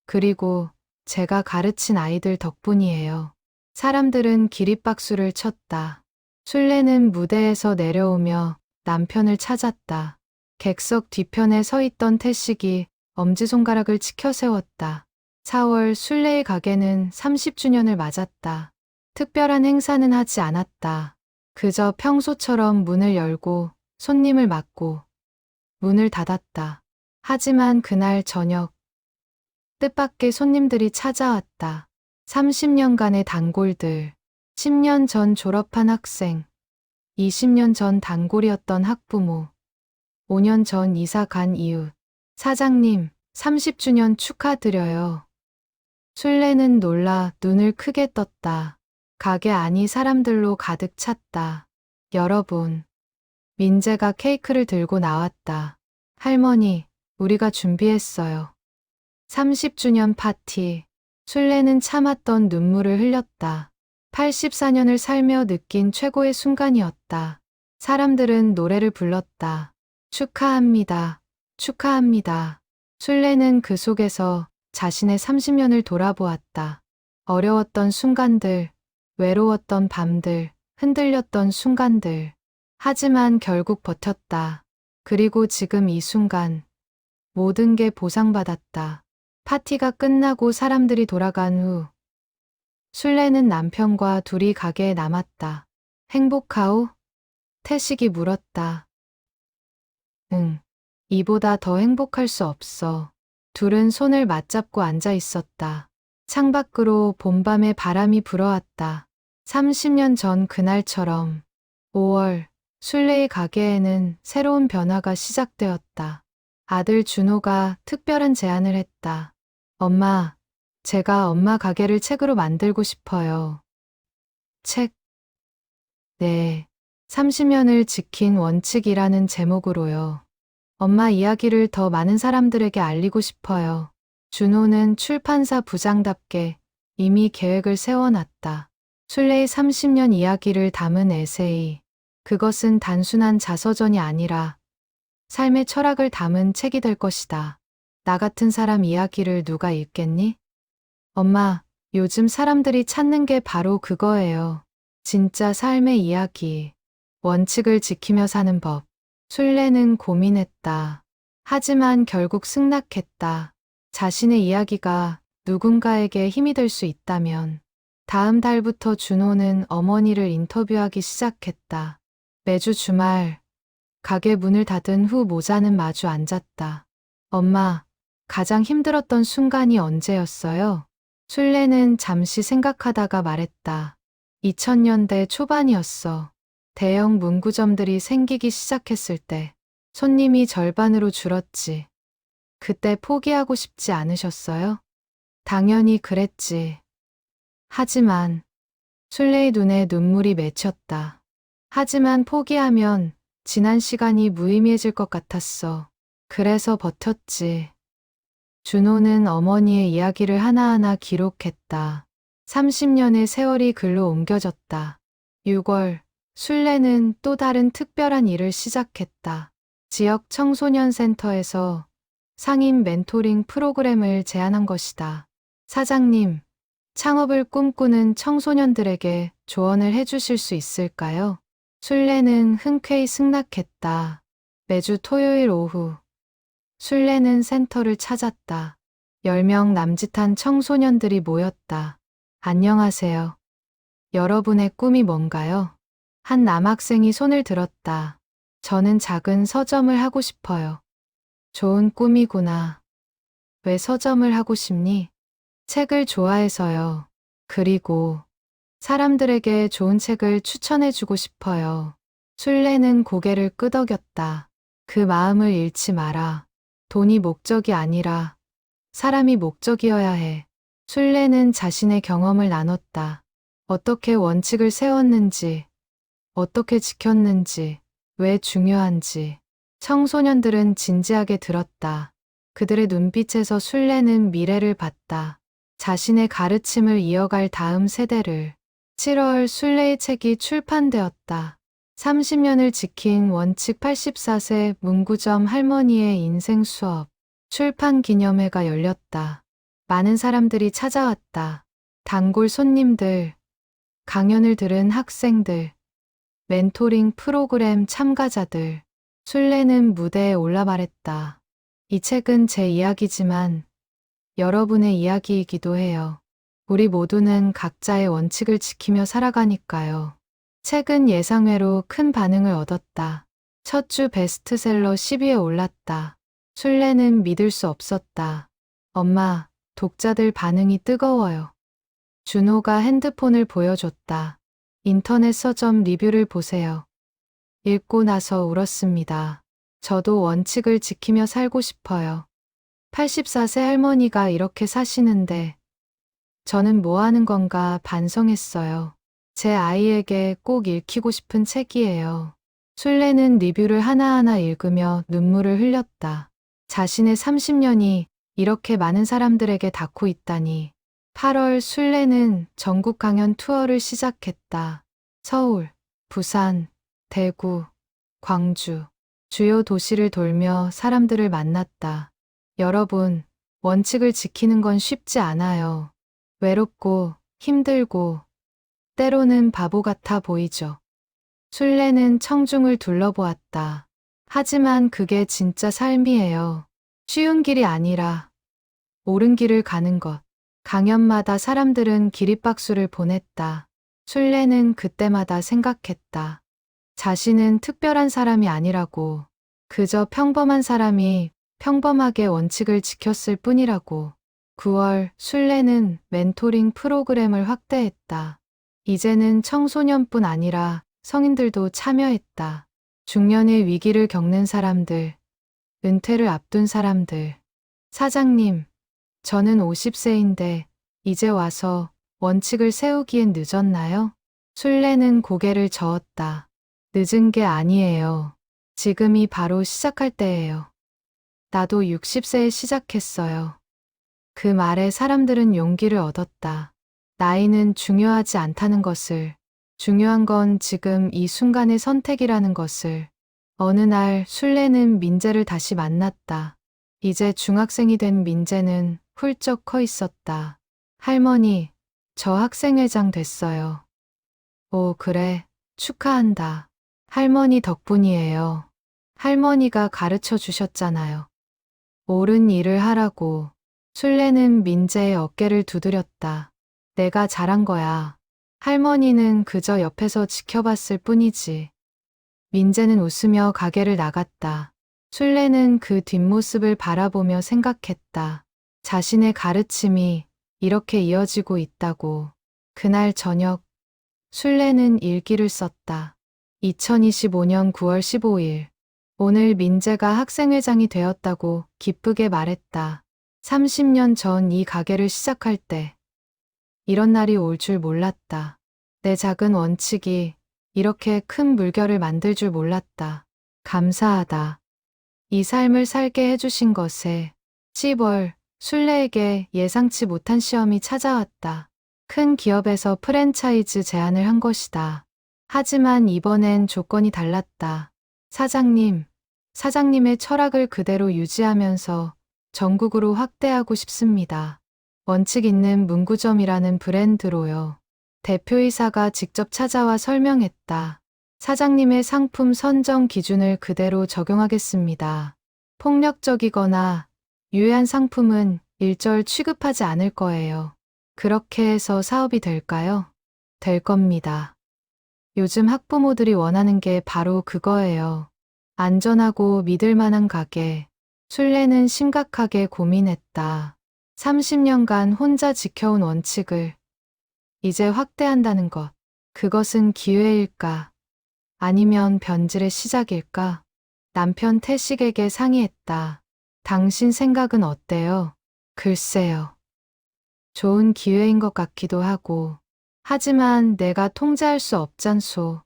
[SPEAKER 1] 그리고 제가 가르친 아이들 덕분이에요. 사람들은 기립박수를 쳤다. 순례는 무대에서 내려오며 남편을 찾았다. 객석 뒤편에 서 있던 태식이 엄지손가락을 치켜 세웠다. 4월 순례의 가게는 30주년을 맞았다. 특별한 행사는 하지 않았다. 그저 평소처럼 문을 열고 손님을 맞고 문을 닫았다. 하지만 그날 저녁 뜻밖의 손님들이 찾아왔다. 30년간의 단골들, 10년 전 졸업한 학생, 20년 전 단골이었던 학부모, 5년 전 이사 간 이웃. 사장님, 30주년 축하드려요. 순례는 놀라 눈을 크게 떴다. 가게 안이 사람들로 가득 찼다. 여러분, 민재가 케이크를 들고 나왔다. 할머니, 우리가 준비했어요. 30주년 파티. 순례는 참았던 눈물을 흘렸다. 84년을 살며 느낀 최고의 순간이었다. 사람들은 노래를 불렀다. 축하합니다. 축하합니다. 순례는 그 속에서 자신의 30년을 돌아보았다. 어려웠던 순간들, 외로웠던 밤들, 흔들렸던 순간들. 하지만 결국 버텼다. 그리고 지금 이 순간, 모든 게 보상받았다. 파티가 끝나고 사람들이 돌아간 후, 순례는 남편과 둘이 가게에 남았다. 행복하오? 태식이 물었다. 응, 이보다 더 행복할 수 없어. 둘은 손을 맞잡고 앉아 있었다. 창밖으로 봄밤의 바람이 불어왔다. 30년 전 그날처럼 5월 순례의 가게에는 새로운 변화가 시작되었다. 아들 준호가 특별한 제안을 했다. 엄마, 제가 엄마 가게를 책으로 만들고 싶어요. 책? 네, 30년을 지킨 원칙이라는 제목으로요. 엄마 이야기를 더 많은 사람들에게 알리고 싶어요. 준호는 출판사 부장답게 이미 계획을 세워놨다. 순례의 30년 이야기를 담은 에세이. 그것은 단순한 자서전이 아니라 삶의 철학을 담은 책이 될 것이다. 나 같은 사람 이야기를 누가 읽겠니? 엄마, 요즘 사람들이 찾는 게 바로 그거예요. 진짜 삶의 이야기. 원칙을 지키며 사는 법. 순례는 고민했다. 하지만 결국 승낙했다. 자신의 이야기가 누군가에게 힘이 될 수 있다면. 다음 달부터 준호는 어머니를 인터뷰하기 시작했다. 매주 주말 가게 문을 닫은 후 모자는 마주 앉았다. 엄마, 가장 힘들었던 순간이 언제였어요? 순례는 잠시 생각하다가 말했다. 2000년대 초반이었어. 대형 문구점들이 생기기 시작했을 때 손님이 절반으로 줄었지. 그때 포기하고 싶지 않으셨어요? 당연히 그랬지. 하지만 순례의 눈에 눈물이 맺혔다. 하지만 포기하면 지난 시간이 무의미해질 것 같았어. 그래서 버텼지. 준호는 어머니의 이야기를 하나하나 기록했다. 30년의 세월이 글로 옮겨졌다. 6월, 순례는 또 다른 특별한 일을 시작했다. 지역 청소년 센터에서 상인 멘토링 프로그램을 제안한 것이다. 사장님, 창업을 꿈꾸는 청소년들에게 조언을 해주실 수 있을까요? 순례는 흔쾌히 승낙했다. 매주 토요일 오후, 순례는 센터를 찾았다. 10명 남짓한 청소년들이 모였다. 안녕하세요. 여러분의 꿈이 뭔가요? 한 남학생이 손을 들었다. 저는 작은 서점을 하고 싶어요. 좋은 꿈이구나. 왜 서점을 하고 싶니? 책을 좋아해서요. 그리고 사람들에게 좋은 책을 추천해주고 싶어요. 순례는 고개를 끄덕였다. 그 마음을 잃지 마라. 돈이 목적이 아니라 사람이 목적이어야 해. 순례는 자신의 경험을 나눴다. 어떻게 원칙을 세웠는지, 어떻게 지켰는지, 왜 중요한지. 청소년들은 진지하게 들었다. 그들의 눈빛에서 순례는 미래를 봤다. 자신의 가르침을 이어갈 다음 세대를. 7월 순례의 책이 출판되었다. 30년을 지킨 원칙 84세 문구점 할머니의 인생 수업. 출판 기념회가 열렸다. 많은 사람들이 찾아왔다. 단골 손님들, 강연을 들은 학생들, 멘토링 프로그램 참가자들. 순례는 무대에 올라 말했다. 이 책은 제 이야기지만 여러분의 이야기이기도 해요. 우리 모두는 각자의 원칙을 지키며 살아가니까요. 책은 예상외로 큰 반응을 얻었다. 첫 주 베스트셀러 10위에 올랐다. 순례는 믿을 수 없었다. 엄마, 독자들 반응이 뜨거워요. 준호가 핸드폰을 보여줬다. 인터넷 서점 리뷰를 보세요. 읽고 나서 울었습니다. 저도 원칙을 지키며 살고 싶어요. 84세 할머니가 이렇게 사시는데 저는 뭐 하는 건가 반성했어요. 제 아이에게 꼭 읽히고 싶은 책이에요. 순례는 리뷰를 하나하나 읽으며 눈물을 흘렸다. 자신의 30년이 이렇게 많은 사람들에게 닿고 있다니. 8월 순례는 전국 강연 투어를 시작했다. 서울, 부산, 대구, 광주, 주요 도시를 돌며 사람들을 만났다. 여러분, 원칙을 지키는 건 쉽지 않아요. 외롭고 힘들고 때로는 바보 같아 보이죠. 순례는 청중을 둘러보았다. 하지만 그게 진짜 삶이에요. 쉬운 길이 아니라 옳은 길을 가는 것. 강연마다 사람들은 기립박수를 보냈다. 순례는 그때마다 생각했다. 자신은 특별한 사람이 아니라고. 그저 평범한 사람이 평범하게 원칙을 지켰을 뿐이라고. 9월 순례는 멘토링 프로그램을 확대했다. 이제는 청소년뿐 아니라 성인들도 참여했다. 중년의 위기를 겪는 사람들, 은퇴를 앞둔 사람들. 사장님, 저는 50세인데 이제 와서 원칙을 세우기엔 늦었나요? 순례는 고개를 저었다. 늦은 게 아니에요. 지금이 바로 시작할 때예요. 나도 60세에 시작했어요. 그 말에 사람들은 용기를 얻었다. 나이는 중요하지 않다는 것을, 중요한 건 지금 이 순간의 선택이라는 것을. 어느 날 순례는 민재를 다시 만났다. 이제 중학생이 된 민재는 훌쩍 커 있었다. 할머니, 저 학생회장 됐어요. 오, 그래. 축하한다. 할머니 덕분이에요. 할머니가 가르쳐 주셨잖아요. 옳은 일을 하라고. 순례는 민재의 어깨를 두드렸다. 내가 잘한 거야. 할머니는 그저 옆에서 지켜봤을 뿐이지. 민재는 웃으며 가게를 나갔다. 순례는 그 뒷모습을 바라보며 생각했다. 자신의 가르침이 이렇게 이어지고 있다고. 그날 저녁, 순례는 일기를 썼다. 2025년 9월 15일. 오늘 민재가 학생회장이 되었다고 기쁘게 말했다. 30년 전 이 가게를 시작할 때 이런 날이 올 줄 몰랐다. 내 작은 원칙이 이렇게 큰 물결을 만들 줄 몰랐다. 감사하다. 이 삶을 살게 해주신 것에. 10월, 순례에게 예상치 못한 시험이 찾아왔다. 큰 기업에서 프랜차이즈 제안을 한 것이다. 하지만 이번엔 조건이 달랐다. 사장님의 철학을 그대로 유지하면서 전국으로 확대하고 싶습니다. 원칙 있는 문구점이라는 브랜드로요. 대표이사가 직접 찾아와 설명했다. 사장님의 상품 선정 기준을 그대로 적용하겠습니다. 폭력적이거나 유해한 상품은 일절 취급하지 않을 거예요. 그렇게 해서 사업이 될까요? 될 겁니다. 요즘 학부모들이 원하는 게 바로 그거예요. 안전하고 믿을 만한 가게. 순례는 심각하게 고민했다. 30년간 혼자 지켜온 원칙을 이제 확대한다는 것. 그것은 기회일까? 아니면 변질의 시작일까? 남편 태식에게 상의했다. 당신 생각은 어때요? 글쎄요. 좋은 기회인 것 같기도 하고. 하지만 내가 통제할 수 없잖소.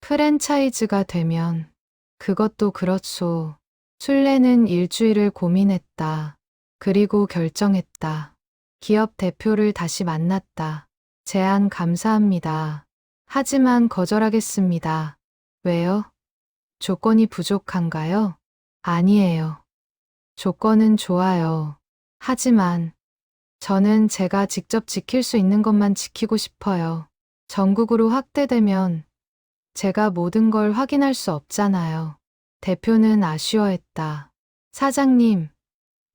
[SPEAKER 1] 프랜차이즈가 되면. 그것도 그렇소. 순례는 일주일을 고민했다. 그리고 결정했다. 기업 대표를 다시 만났다. 제안 감사합니다. 하지만 거절하겠습니다. 왜요? 조건이 부족한가요? 아니에요. 조건은 좋아요. 하지만 저는 제가 직접 지킬 수 있는 것만 지키고 싶어요. 전국으로 확대되면 제가 모든 걸 확인할 수 없잖아요. 대표는 아쉬워했다. 사장님,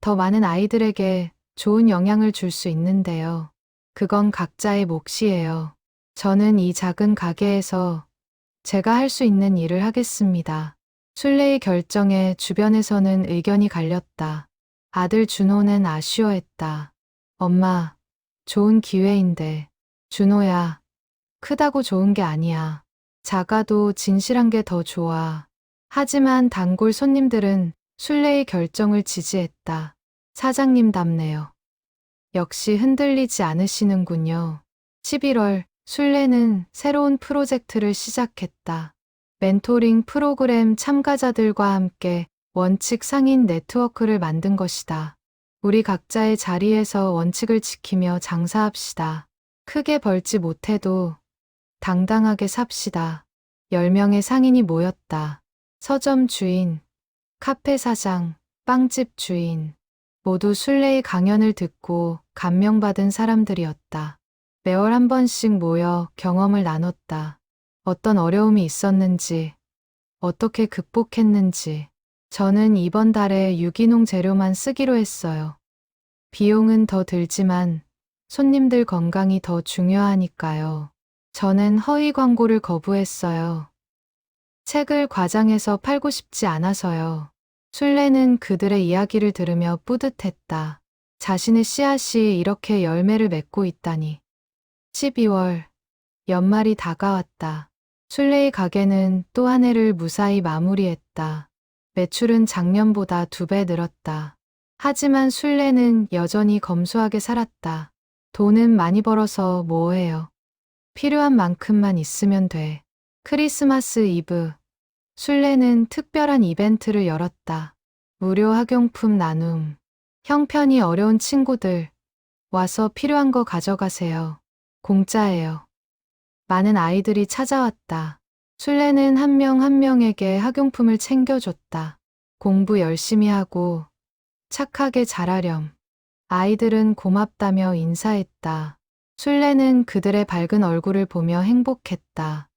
[SPEAKER 1] 더 많은 아이들에게 좋은 영향을 줄 수 있는데요. 그건 각자의 몫이에요. 저는 이 작은 가게에서 제가 할 수 있는 일을 하겠습니다. 순례의 결정에 주변에서는 의견이 갈렸다. 아들 준호는 아쉬워했다. 엄마, 좋은 기회인데. 준호야, 크다고 좋은 게 아니야. 작아도 진실한 게 더 좋아. 하지만 단골 손님들은 순례의 결정을 지지했다. 사장님답네요. 역시 흔들리지 않으시는군요. 11월, 순례는 새로운 프로젝트를 시작했다. 멘토링 프로그램 참가자들과 함께 원칙 상인 네트워크를 만든 것이다. 우리 각자의 자리에서 원칙을 지키며 장사합시다. 크게 벌지 못해도 당당하게 삽시다. 10명의 상인이 모였다. 서점 주인, 카페 사장, 빵집 주인, 모두 순례의 강연을 듣고 감명받은 사람들이었다. 매월 한 번씩 모여 경험을 나눴다. 어떤 어려움이 있었는지, 어떻게 극복했는지. 저는 이번 달에 유기농 재료만 쓰기로 했어요. 비용은 더 들지만 손님들 건강이 더 중요하니까요. 저는 허위 광고를 거부했어요. 책을 과장해서 팔고 싶지 않아서요. 순례는 그들의 이야기를 들으며 뿌듯했다. 자신의 씨앗이 이렇게 열매를 맺고 있다니. 12월, 연말이 다가왔다. 순례의 가게는 또 한 해를 무사히 마무리했다. 매출은 작년보다 2배 늘었다. 하지만 순례는 여전히 검소하게 살았다. 돈은 많이 벌어서 뭐해요. 필요한 만큼만 있으면 돼. 크리스마스 이브, 순례는 특별한 이벤트를 열었다. 무료 학용품 나눔. 형편이 어려운 친구들, 와서 필요한 거 가져가세요. 공짜예요. 많은 아이들이 찾아왔다. 순례는 한 명 한 명에게 학용품을 챙겨줬다. 공부 열심히 하고 착하게 자라렴. 아이들은 고맙다며 인사했다. 순례는 그들의 밝은 얼굴을 보며 행복했다.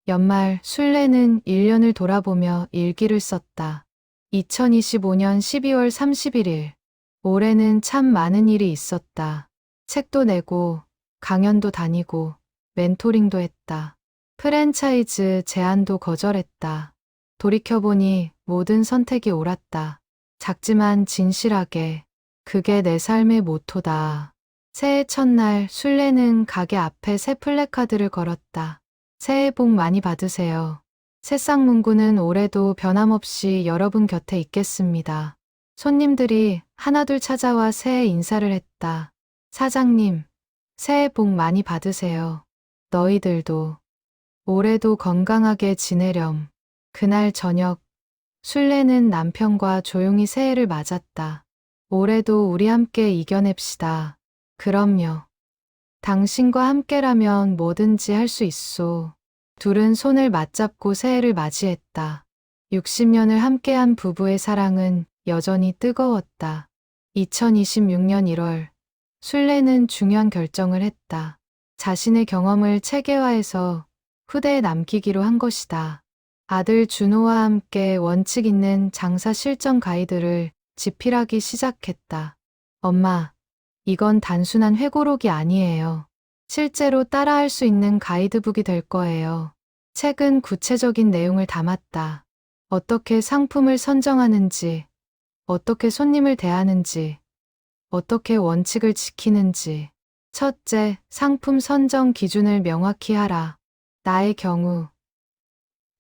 [SPEAKER 1] 연말 순례는 1년을 돌아보며 일기를 썼다. 2025년 12월 31일. 올해는 참 많은 일이 있었다. 책도 내고 강연도 다니고 멘토링도 했다. 프랜차이즈 제안도 거절했다. 돌이켜보니 모든 선택이 옳았다. 작지만 진실하게. 그게 내 삶의 모토다. 새해 첫날 순례는 가게 앞에 새 플래카드를 걸었다. 새해 복 많이 받으세요. 새싹 문구는 올해도 변함없이 여러분 곁에 있겠습니다. 손님들이 하나둘 찾아와 새해 인사를 했다. 사장님, 새해 복 많이 받으세요. 너희들도. 올해도 건강하게 지내렴. 그날 저녁 순례는 남편과 조용히 새해를 맞았다. 올해도 우리 함께 이겨냅시다. 그럼요. 당신과 함께라면 뭐든지 할 수 있소. 둘은 손을 맞잡고 새해를 맞이했다. 60년을 함께한 부부의 사랑은 여전히 뜨거웠다. 2026년 1월, 순례는 중요한 결정을 했다. 자신의 경험을 체계화해서 후대에 남기기로 한 것이다. 아들 준호와 함께 원칙 있는 장사 실전 가이드를 집필하기 시작했다. 엄마, 이건 단순한 회고록이 아니에요. 실제로 따라할 수 있는 가이드북이 될 거예요. 책은 구체적인 내용을 담았다. 어떻게 상품을 선정하는지, 어떻게 손님을 대하는지, 어떻게 원칙을 지키는지. 첫째, 상품 선정 기준을 명확히 하라. 나의 경우,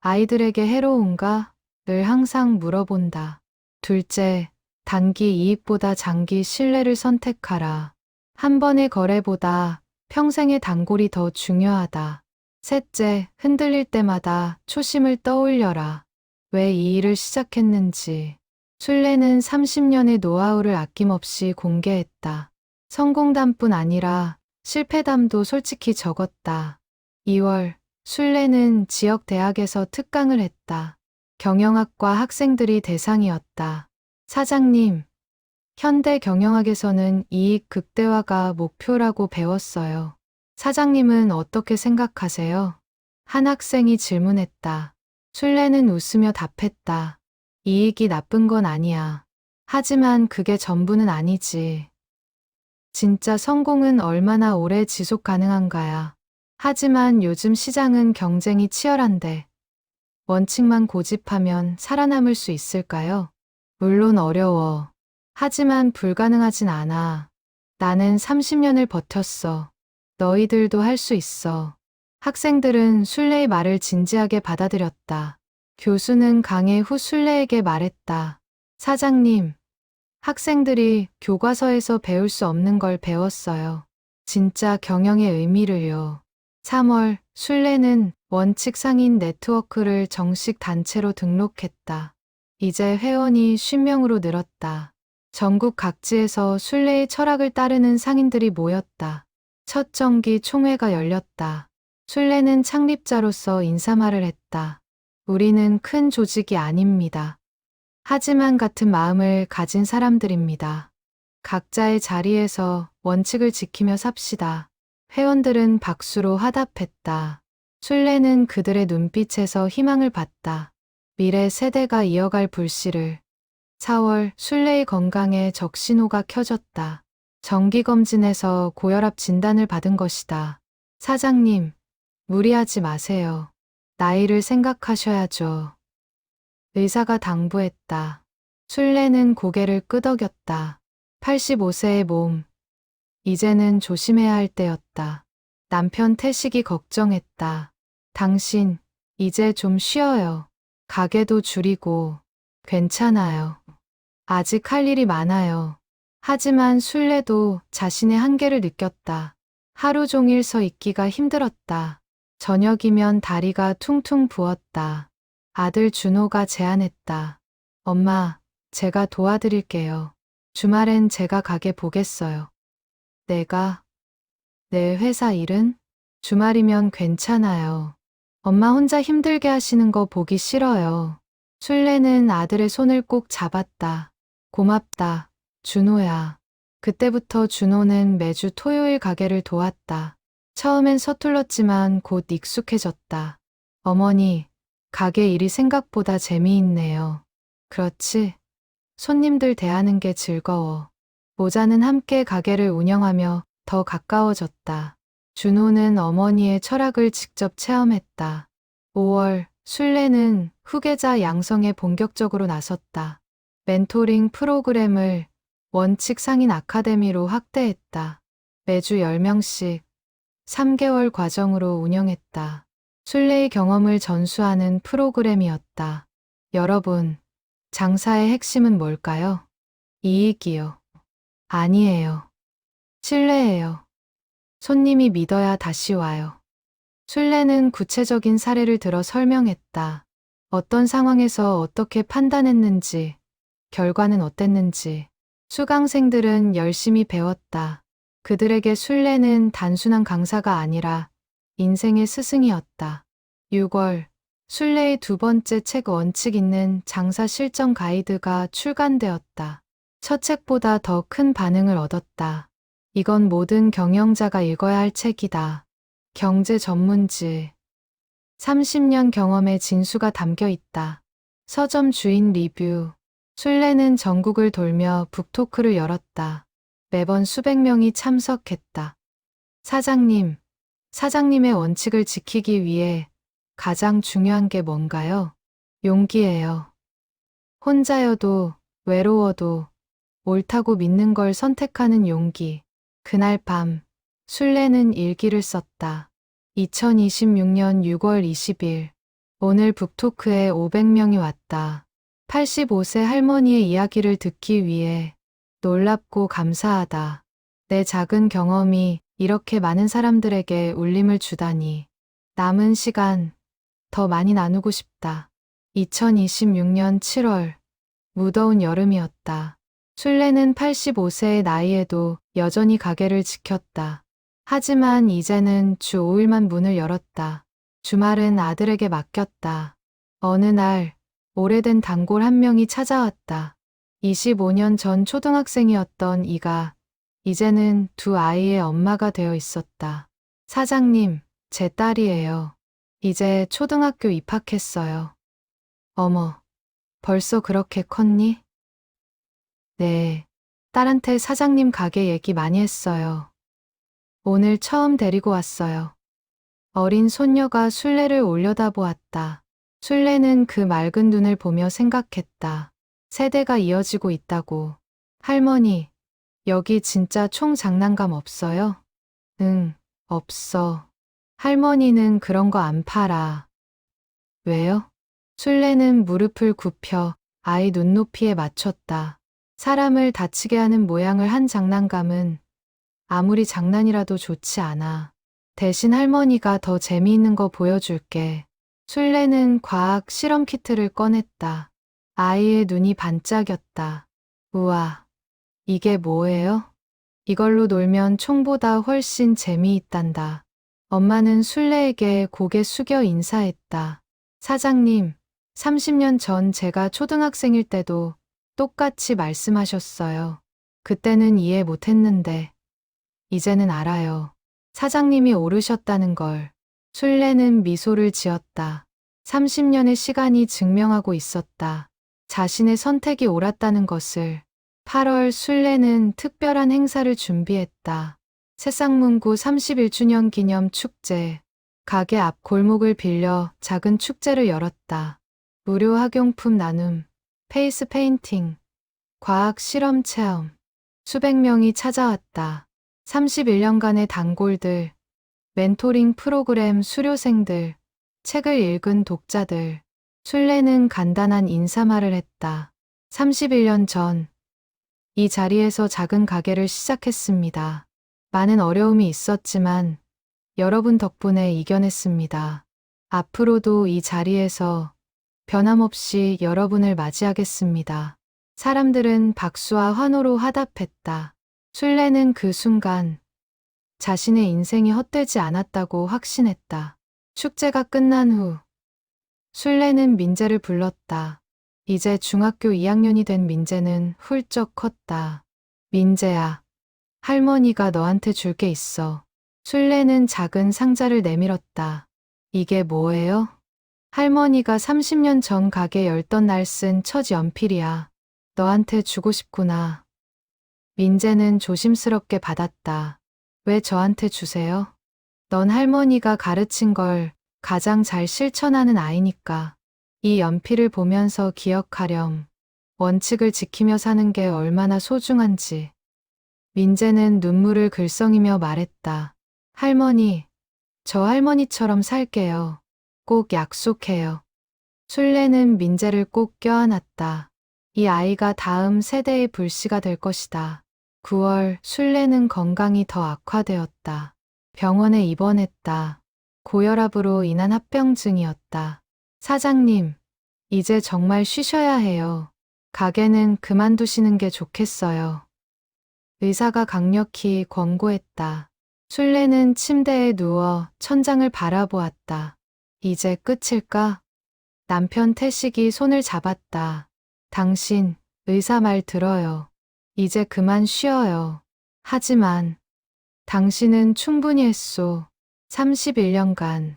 [SPEAKER 1] 아이들에게 해로운가? 를 항상 물어본다. 둘째, 단기 이익보다 장기 신뢰를 선택하라. 한 번의 거래보다 평생의 단골이 더 중요하다. 셋째, 흔들릴 때마다 초심을 떠올려라. 왜 이 일을 시작했는지. 순례는 30년의 노하우를 아낌없이 공개했다. 성공담뿐 아니라 실패담도 솔직히 적었다. 2월, 순례는 지역 대학에서 특강을 했다. 경영학과 학생들이 대상이었다. 사장님, 현대 경영학에서는 이익 극대화가 목표라고 배웠어요. 사장님은 어떻게 생각하세요? 한 학생이 질문했다. 순례는 웃으며 답했다. 이익이 나쁜 건 아니야. 하지만 그게 전부는 아니지. 진짜 성공은 얼마나 오래 지속 가능한가야. 하지만 요즘 시장은 경쟁이 치열한데 원칙만 고집하면 살아남을 수 있을까요? 물론 어려워. 하지만 불가능하진 않아. 나는 30년을 버텼어. 너희들도 할 수 있어. 학생들은 순례의 말을 진지하게 받아들였다. 교수는 강의 후 순례에게 말했다. 사장님, 학생들이 교과서에서 배울 수 없는 걸 배웠어요. 진짜 경영의 의미를요. 3월, 순례는 원칙 상인 네트워크를 정식 단체로 등록했다. 이제 회원이 50명으로 늘었다. 전국 각지에서 순례의 철학을 따르는 상인들이 모였다. 첫 정기 총회가 열렸다. 순례는 창립자로서 인사말을 했다. 우리는 큰 조직이 아닙니다. 하지만 같은 마음을 가진 사람들입니다. 각자의 자리에서 원칙을 지키며 삽시다. 회원들은 박수로 화답했다. 순례는 그들의 눈빛에서 희망을 봤다. 미래 세대가 이어갈 불씨를. 4월, 순례의 건강에 적신호가 켜졌다. 정기검진에서 고혈압 진단을 받은 것이다. 사장님, 무리하지 마세요. 나이를 생각하셔야죠. 의사가 당부했다. 순례는 고개를 끄덕였다. 85세의 몸. 이제는 조심해야 할 때였다. 남편 태식이 걱정했다. 당신, 이제 좀 쉬어요. 가게도 줄이고. 괜찮아요. 아직 할 일이 많아요. 하지만 순례도 자신의 한계를 느꼈다. 하루 종일 서 있기가 힘들었다. 저녁이면 다리가 퉁퉁 부었다. 아들 준호가 제안했다. 엄마, 제가 도와드릴게요. 주말엔 제가 가게 보겠어요. 내가? 내 회사 일은? 주말이면 괜찮아요. 엄마 혼자 힘들게 하시는 거 보기 싫어요. 순례는 아들의 손을 꼭 잡았다. 고맙다, 준호야. 그때부터 준호는 매주 토요일 가게를 도왔다. 처음엔 서툴렀지만 곧 익숙해졌다. 어머니, 가게 일이 생각보다 재미있네요. 그렇지? 손님들 대하는 게 즐거워. 모자는 함께 가게를 운영하며 더 가까워졌다. 준호는 어머니의 철학을 직접 체험했다. 5월, 순례는 후계자 양성에 본격적으로 나섰다. 멘토링 프로그램을 원칙 상인 아카데미로 확대했다. 매주 10명씩 3개월 과정으로 운영했다. 순례의 경험을 전수하는 프로그램이었다. 여러분, 장사의 핵심은 뭘까요? 이익이요. 아니에요. 신뢰예요. 손님이 믿어야 다시 와요. 순례는 구체적인 사례를 들어 설명했다. 어떤 상황에서 어떻게 판단했는지, 결과는 어땠는지. 수강생들은 열심히 배웠다. 그들에게 순례는 단순한 강사가 아니라 인생의 스승이었다. 6월, 순례의 두 번째 책 원칙 있는 장사 실전 가이드가 출간되었다. 첫 책보다 더 큰 반응을 얻었다. 이건 모든 경영자가 읽어야 할 책이다. 경제 전문지. 30년 경험의 진수가 담겨 있다. 서점 주인 리뷰. 순례는 전국을 돌며 북토크를 열었다. 매번 수백 명이 참석했다. 사장님, 사장님의 원칙을 지키기 위해 가장 중요한 게 뭔가요? 용기예요. 혼자여도, 외로워도, 옳다고 믿는 걸 선택하는 용기. 그날 밤, 순례는 일기를 썼다. 2026년 6월 20일. 오늘 북토크에 500명이 왔다. 85세 할머니의 이야기를 듣기 위해 놀랍고 감사하다. 내 작은 경험이 이렇게 많은 사람들에게 울림을 주다니. 남은 시간 더 많이 나누고 싶다. 2026년 7월. 무더운 여름이었다. 순례는 85세의 나이에도 여전히 가게를 지켰다. 하지만 이제는 주 5일만 문을 열었다. 주말은 아들에게 맡겼다. 어느 날 오래된 단골 한 명이 찾아왔다. 25년 전 초등학생이었던 이가 이제는 두 아이의 엄마가 되어 있었다. 사장님, 제 딸이에요. 이제 초등학교 입학했어요. 어머, 벌써 그렇게 컸니? 네, 딸한테 사장님 가게 얘기 많이 했어요. 오늘 처음 데리고 왔어요. 어린 손녀가 순례를 올려다보았다. 순례는 그 맑은 눈을 보며 생각했다. 세대가 이어지고 있다고. 할머니, 여기 진짜 총 장난감 없어요? 응, 없어. 할머니는 그런 거 안 팔아. 왜요? 순례는 무릎을 굽혀 아이 눈높이에 맞췄다. 사람을 다치게 하는 모양을 한 장난감은 아무리 장난이라도 좋지 않아. 대신 할머니가 더 재미있는 거 보여줄게. 순례는 과학 실험 키트를 꺼냈다. 아이의 눈이 반짝였다. 우와, 이게 뭐예요? 이걸로 놀면 총보다 훨씬 재미있단다. 엄마는 순례에게 고개 숙여 인사했다. 사장님, 30년 전 제가 초등학생일 때도 똑같이 말씀하셨어요. 그때는 이해 못했는데, 이제는 알아요. 사장님이 오르셨다는 걸. 순례는 미소를 지었다. 30년의 시간이 증명하고 있었다. 자신의 선택이 옳았다는 것을. 8월 순례는 특별한 행사를 준비했다. 새쌍문구 31주년 기념 축제. 가게 앞 골목을 빌려 작은 축제를 열었다. 무료 학용품 나눔, 페이스 페인팅, 과학 실험 체험. 수백 명이 찾아왔다. 31년간의 단골들, 멘토링 프로그램 수료생들, 책을 읽은 독자들. 순례는 간단한 인사말을 했다. 31년 전, 이 자리에서 작은 가게를 시작했습니다. 많은 어려움이 있었지만 여러분 덕분에 이겨냈습니다. 앞으로도 이 자리에서 변함없이 여러분을 맞이하겠습니다. 사람들은 박수와 환호로 화답했다. 순례는 그 순간 자신의 인생이 헛되지 않았다고 확신했다. 축제가 끝난 후 순례는 민재를 불렀다. 이제 중학교 2학년이 된 민재는 훌쩍 컸다. 민재야, 할머니가 너한테 줄 게 있어. 순례는 작은 상자를 내밀었다. 이게 뭐예요? 할머니가 30년 전 가게 열던 날 쓴 첫 연필이야. 너한테 주고 싶구나. 민재는 조심스럽게 받았다. 왜 저한테 주세요? 넌 할머니가 가르친 걸 가장 잘 실천하는 아이니까. 이 연필을 보면서 기억하렴. 원칙을 지키며 사는 게 얼마나 소중한지. 민재는 눈물을 글썽이며 말했다. 할머니, 저 할머니처럼 살게요. 꼭 약속해요. 순례는 민재를 꼭 껴안았다. 이 아이가 다음 세대의 불씨가 될 것이다. 9월 순례는 건강이 더 악화되었다. 병원에 입원했다. 고혈압으로 인한 합병증이었다. 사장님, 이제 정말 쉬셔야 해요. 가게는 그만두시는 게 좋겠어요. 의사가 강력히 권고했다. 술래는 침대에 누워 천장을 바라보았다. 이제 끝일까? 남편 태식이 손을 잡았다. 당신, 의사 말 들어요. 이제 그만 쉬어요. 하지만 당신은 충분히 했소. 31년간.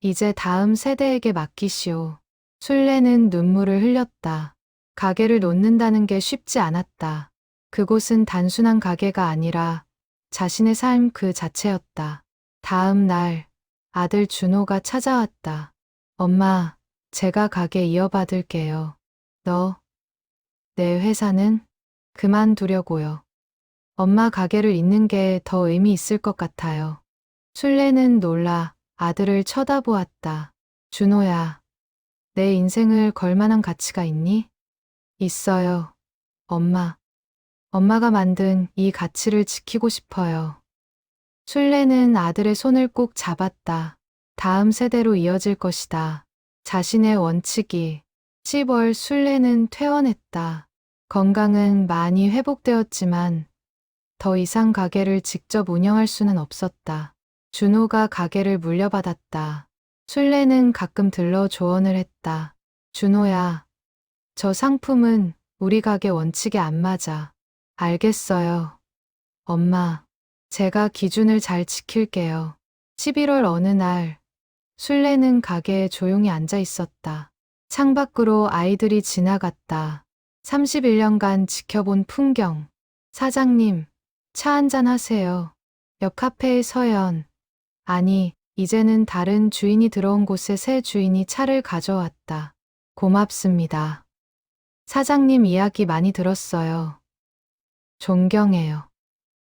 [SPEAKER 1] 이제 다음 세대에게 맡기시오. 술래는 눈물을 흘렸다. 가게를 놓는다는 게 쉽지 않았다. 그곳은 단순한 가게가 아니라 자신의 삶 그 자체였다. 다음 날 아들 준호가 찾아왔다. 엄마, 제가 가게 이어받을게요. 내 회사는 그만두려고요. 엄마 가게를 잇는 게 더 의미 있을 것 같아요. 술래는 놀라 아들을 쳐다보았다. 준호야, 내 인생을 걸 만한 가치가 있니? 있어요, 엄마. 엄마가 만든 이 가치를 지키고 싶어요. 술래는 아들의 손을 꼭 잡았다. 다음 세대로 이어질 것이다. 자신의 원칙이. 10월 술래는 퇴원했다. 건강은 많이 회복되었지만 더 이상 가게를 직접 운영할 수는 없었다. 준호가 가게를 물려받았다. 술래는 가끔 들러 조언을 했다. 준호야, 저 상품은 우리 가게 원칙에 안 맞아. 알겠어요. 엄마, 제가 기준을 잘 지킬게요. 11월 어느 날, 술래는 가게에 조용히 앉아 있었다. 창밖으로 아이들이 지나갔다. 31년간 지켜본 풍경. 사장님, 차 한잔 하세요. 옆 카페의 서연. 아니, 이제는 다른 주인이 들어온 곳에 새 주인이 차를 가져왔다. 고맙습니다. 사장님 이야기 많이 들었어요. 존경해요.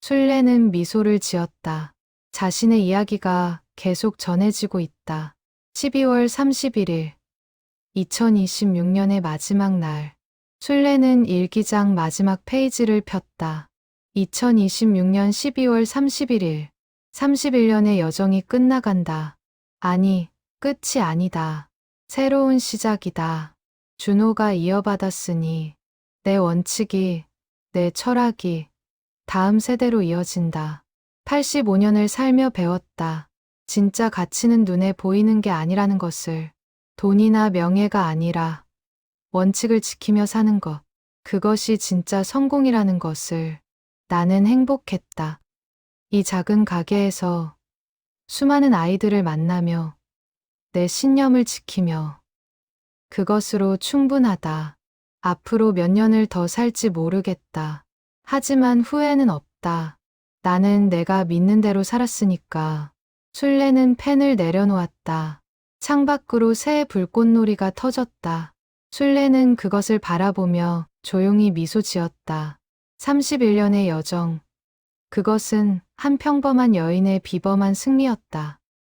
[SPEAKER 1] 술래는 미소를 지었다. 자신의 이야기가 계속 전해지고 있다. 12월 31일, 2026년의 마지막 날. 술래는 일기장 마지막 페이지를 폈다. 2026년 12월 31일, 31년의 여정이 끝나간다. 아니, 끝이 아니다. 새로운 시작이다. 준호가 이어받았으니 내 원칙이, 내 철학이 다음 세대로 이어진다. 85년을 살며 배웠다. 진짜 가치는 눈에 보이는 게 아니라는 것을. 돈이나 명예가 아니라 원칙을 지키며 사는 것. 그것이 진짜 성공이라는 것을. 나는 행복했다. 이 작은 가게에서 수많은 아이들을 만나며 내 신념을 지키며 그것으로 충분하다. 앞으로 몇 년을 더 살지 모르겠다. 하지만 후회는 없다. 나는 내가 믿는 대로 살았으니까. 술래는 펜을 내려놓았다. 창밖으로 새 불꽃놀이가 터졌다. 술래는 그것을 바라보며 조용히 미소 지었다. 31년의 여정. 그것은 한 평범한 여인의 비범한 승리였다.